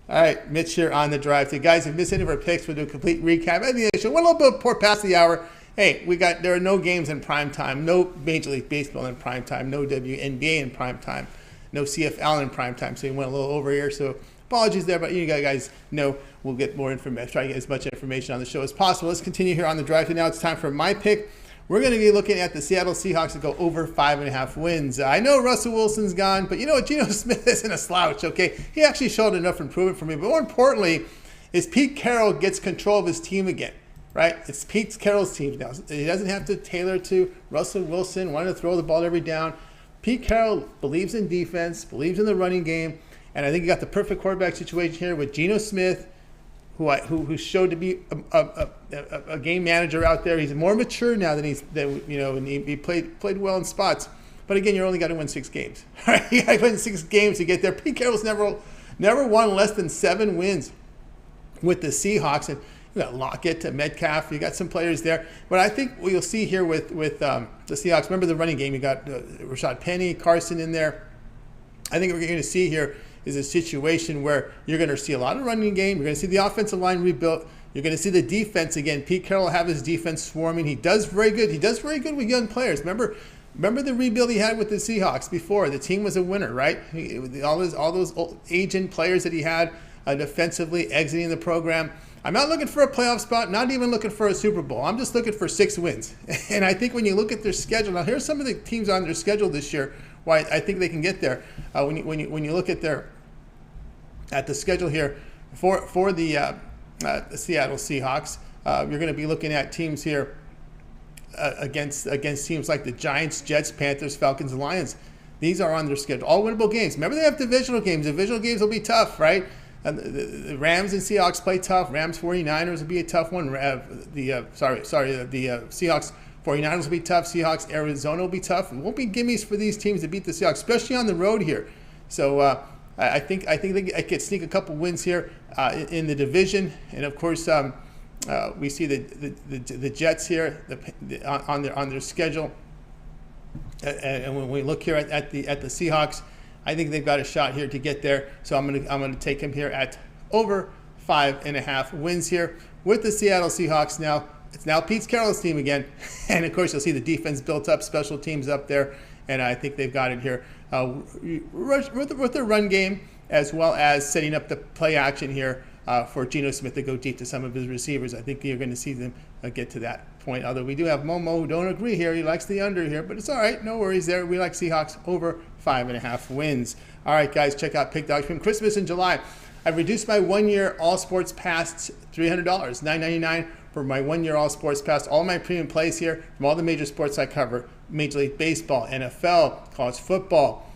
All right, Mitch here on the drive. So, guys, if you missed any of our picks, we'll do a complete recap at the end of the show. One little bit more past the hour. Hey, there are no games in prime time, no Major League Baseball in prime time, no WNBA in prime time, no CFL in prime time. So you went a little over here. So apologies there, but you guys know we'll get more information. Try to get as much information on the show as possible. Let's continue here on the drive. And now it's time for my pick. We're going to be looking at the Seattle Seahawks to go over 5.5 wins. I know Russell Wilson's gone, but Geno Smith isn't a slouch, okay? He actually showed enough improvement for me. But more importantly, is Pete Carroll gets control of his team again, right? It's Pete Carroll's team now. He doesn't have to tailor to Russell Wilson, wanting to throw the ball every down. Pete Carroll believes in defense, believes in the running game, and I think he got the perfect quarterback situation here with Geno Smith, who showed to be a game manager out there. He's more mature now than and he played well in spots. But again, you're only got to win 6 games. Right? You got to win 6 games to get there. Pete Carroll's never won less than 7 wins with the Seahawks, and you got Lockett to Metcalf. You got some players there, but I think what you'll see here with the Seahawks. Remember the running game. You got Rashad Penny, Carson in there. I think what you're going to see here is a situation where you're going to see a lot of running game. You're going to see the offensive line rebuilt. You're going to see the defense again. Pete Carroll will have his defense swarming. He does very good. He does very good with young players. Remember the rebuild he had with the Seahawks before. The team was a winner, right? All those old aging players that he had defensively exiting the program. I'm not looking for a playoff spot, not even looking for a Super Bowl. I'm just looking for 6 wins. And I think when you look at their schedule, now here's some of the teams on their schedule this year, why I think they can get there. When you look at the schedule here for the Seattle Seahawks, you're going to be looking at teams here against teams like the Giants, Jets, Panthers, Falcons, and Lions. These are on their schedule. All winnable games. Remember, they have divisional games. Divisional games will be tough, right? The Rams and Seahawks play tough. Rams 49ers will be a tough one. The Seahawks 49ers will be tough. Seahawks Arizona will be tough. It won't be gimmies for these teams to beat the Seahawks, especially on the road here. So I think they could sneak a couple wins here in the division, and of course we see the Jets here on their schedule, and when we look here at the Seahawks, I think they've got a shot here to get there. So I'm gonna take him here at over 5.5 wins here with the Seattle Seahawks now it's now Pete Carroll's team again. And, of course, you'll see the defense built up, special teams up there, and I think they've got it here. With their run game, as well as setting up the play action here for Geno Smith to go deep to some of his receivers. I think you're going to see them get to that point. Although we do have Momo who don't agree here. He likes the under here, but it's all right. No worries there. We like Seahawks over 5.5 wins. All right, guys, check out Pick Dogs from Christmas in July. I've reduced my 1-year All Sports Pass $300, $9.99 for my 1-year All Sports Pass. All my premium plays here from all the major sports I cover: Major League Baseball, NFL, college football,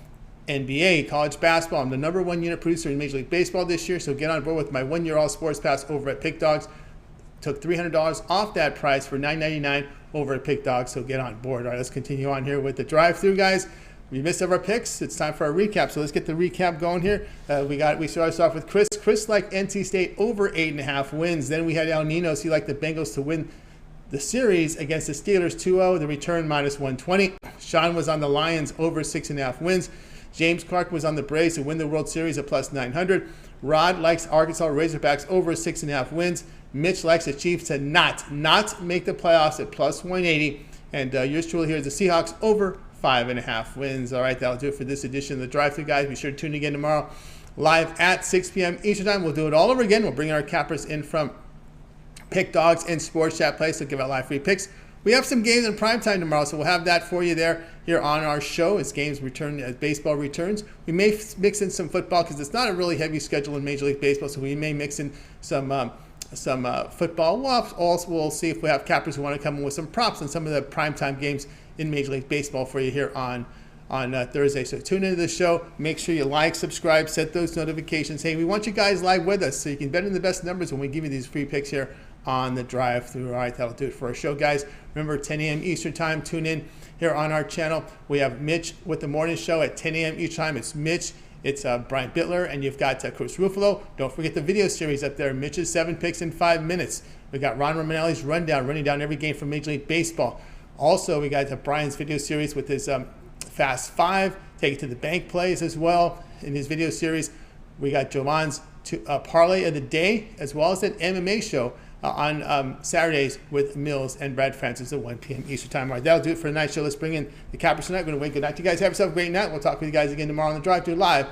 NBA, college basketball. I'm the #1 unit producer in Major League Baseball this year, so get on board with my 1-year All Sports Pass over at Pick Dogs. Took $300 off that price for $9.99 over at Pick Dogs, so get on board. All right, let's continue on here with the drive-through, guys. We missed our picks. It's time for our recap, so let's get the recap going here. We started off with Chris. Chris liked NC State over 8.5 wins. Then we had Ninos. He liked the Bengals to win the series against the Steelers 2-0. The return -120. Sean was on the Lions over 6.5 wins. James Clark was on the Braves to win the World Series at +900. Rod likes Arkansas Razorbacks over 6.5 wins. Mitch likes the Chiefs to not make the playoffs at +180. And yours truly here is the Seahawks over 5.5 wins. All right, that'll do it for this edition of the Drive-Thru, guys. Be sure to tune in again tomorrow, live at 6 p.m. Eastern Time. We'll do it all over again. We'll bring in our cappers in from Pick Dogs and Sports Chat Play, so give out live free picks. We have some games in primetime tomorrow, so we'll have that for you here on our show as games return, as baseball returns. We may mix in some football because it's not a really heavy schedule in Major League Baseball, so we may mix in some football. We'll see if we have cappers who want to come in with some props on some of the primetime games in Major League Baseball for you here on Thursday. So tune into the show. Make sure you like, subscribe, set those notifications. Hey, we want you guys live with us so you can bet in the best numbers when we give you these free picks here on the Drive-Thru. All right, that'll do it for our show, guys. Remember, 10 a.m. Eastern Time. Tune in here on our channel. We have Mitch with the morning show at 10 a.m. Eastern Time. It's Mitch. It's Brian Bitler, and you've got Chris Ruffolo. Don't forget the video series up there. Mitch's 7 picks in 5 minutes. We got Ron Romanelli's rundown, running down every game from Major League Baseball. Also, we got Brian's video series with his Fast 5, take it to the bank plays as well in his video series. We got Jovan's parlay of the day, as well as an MMA show on Saturdays with Mills and Brad Francis at 1 p.m. Eastern Time. All right, that'll do it for the night show. Let's bring in the cappers tonight. We're going to wait. Good night to you guys. Have yourself a great night. We'll talk with you guys again tomorrow on the Drive-Thru live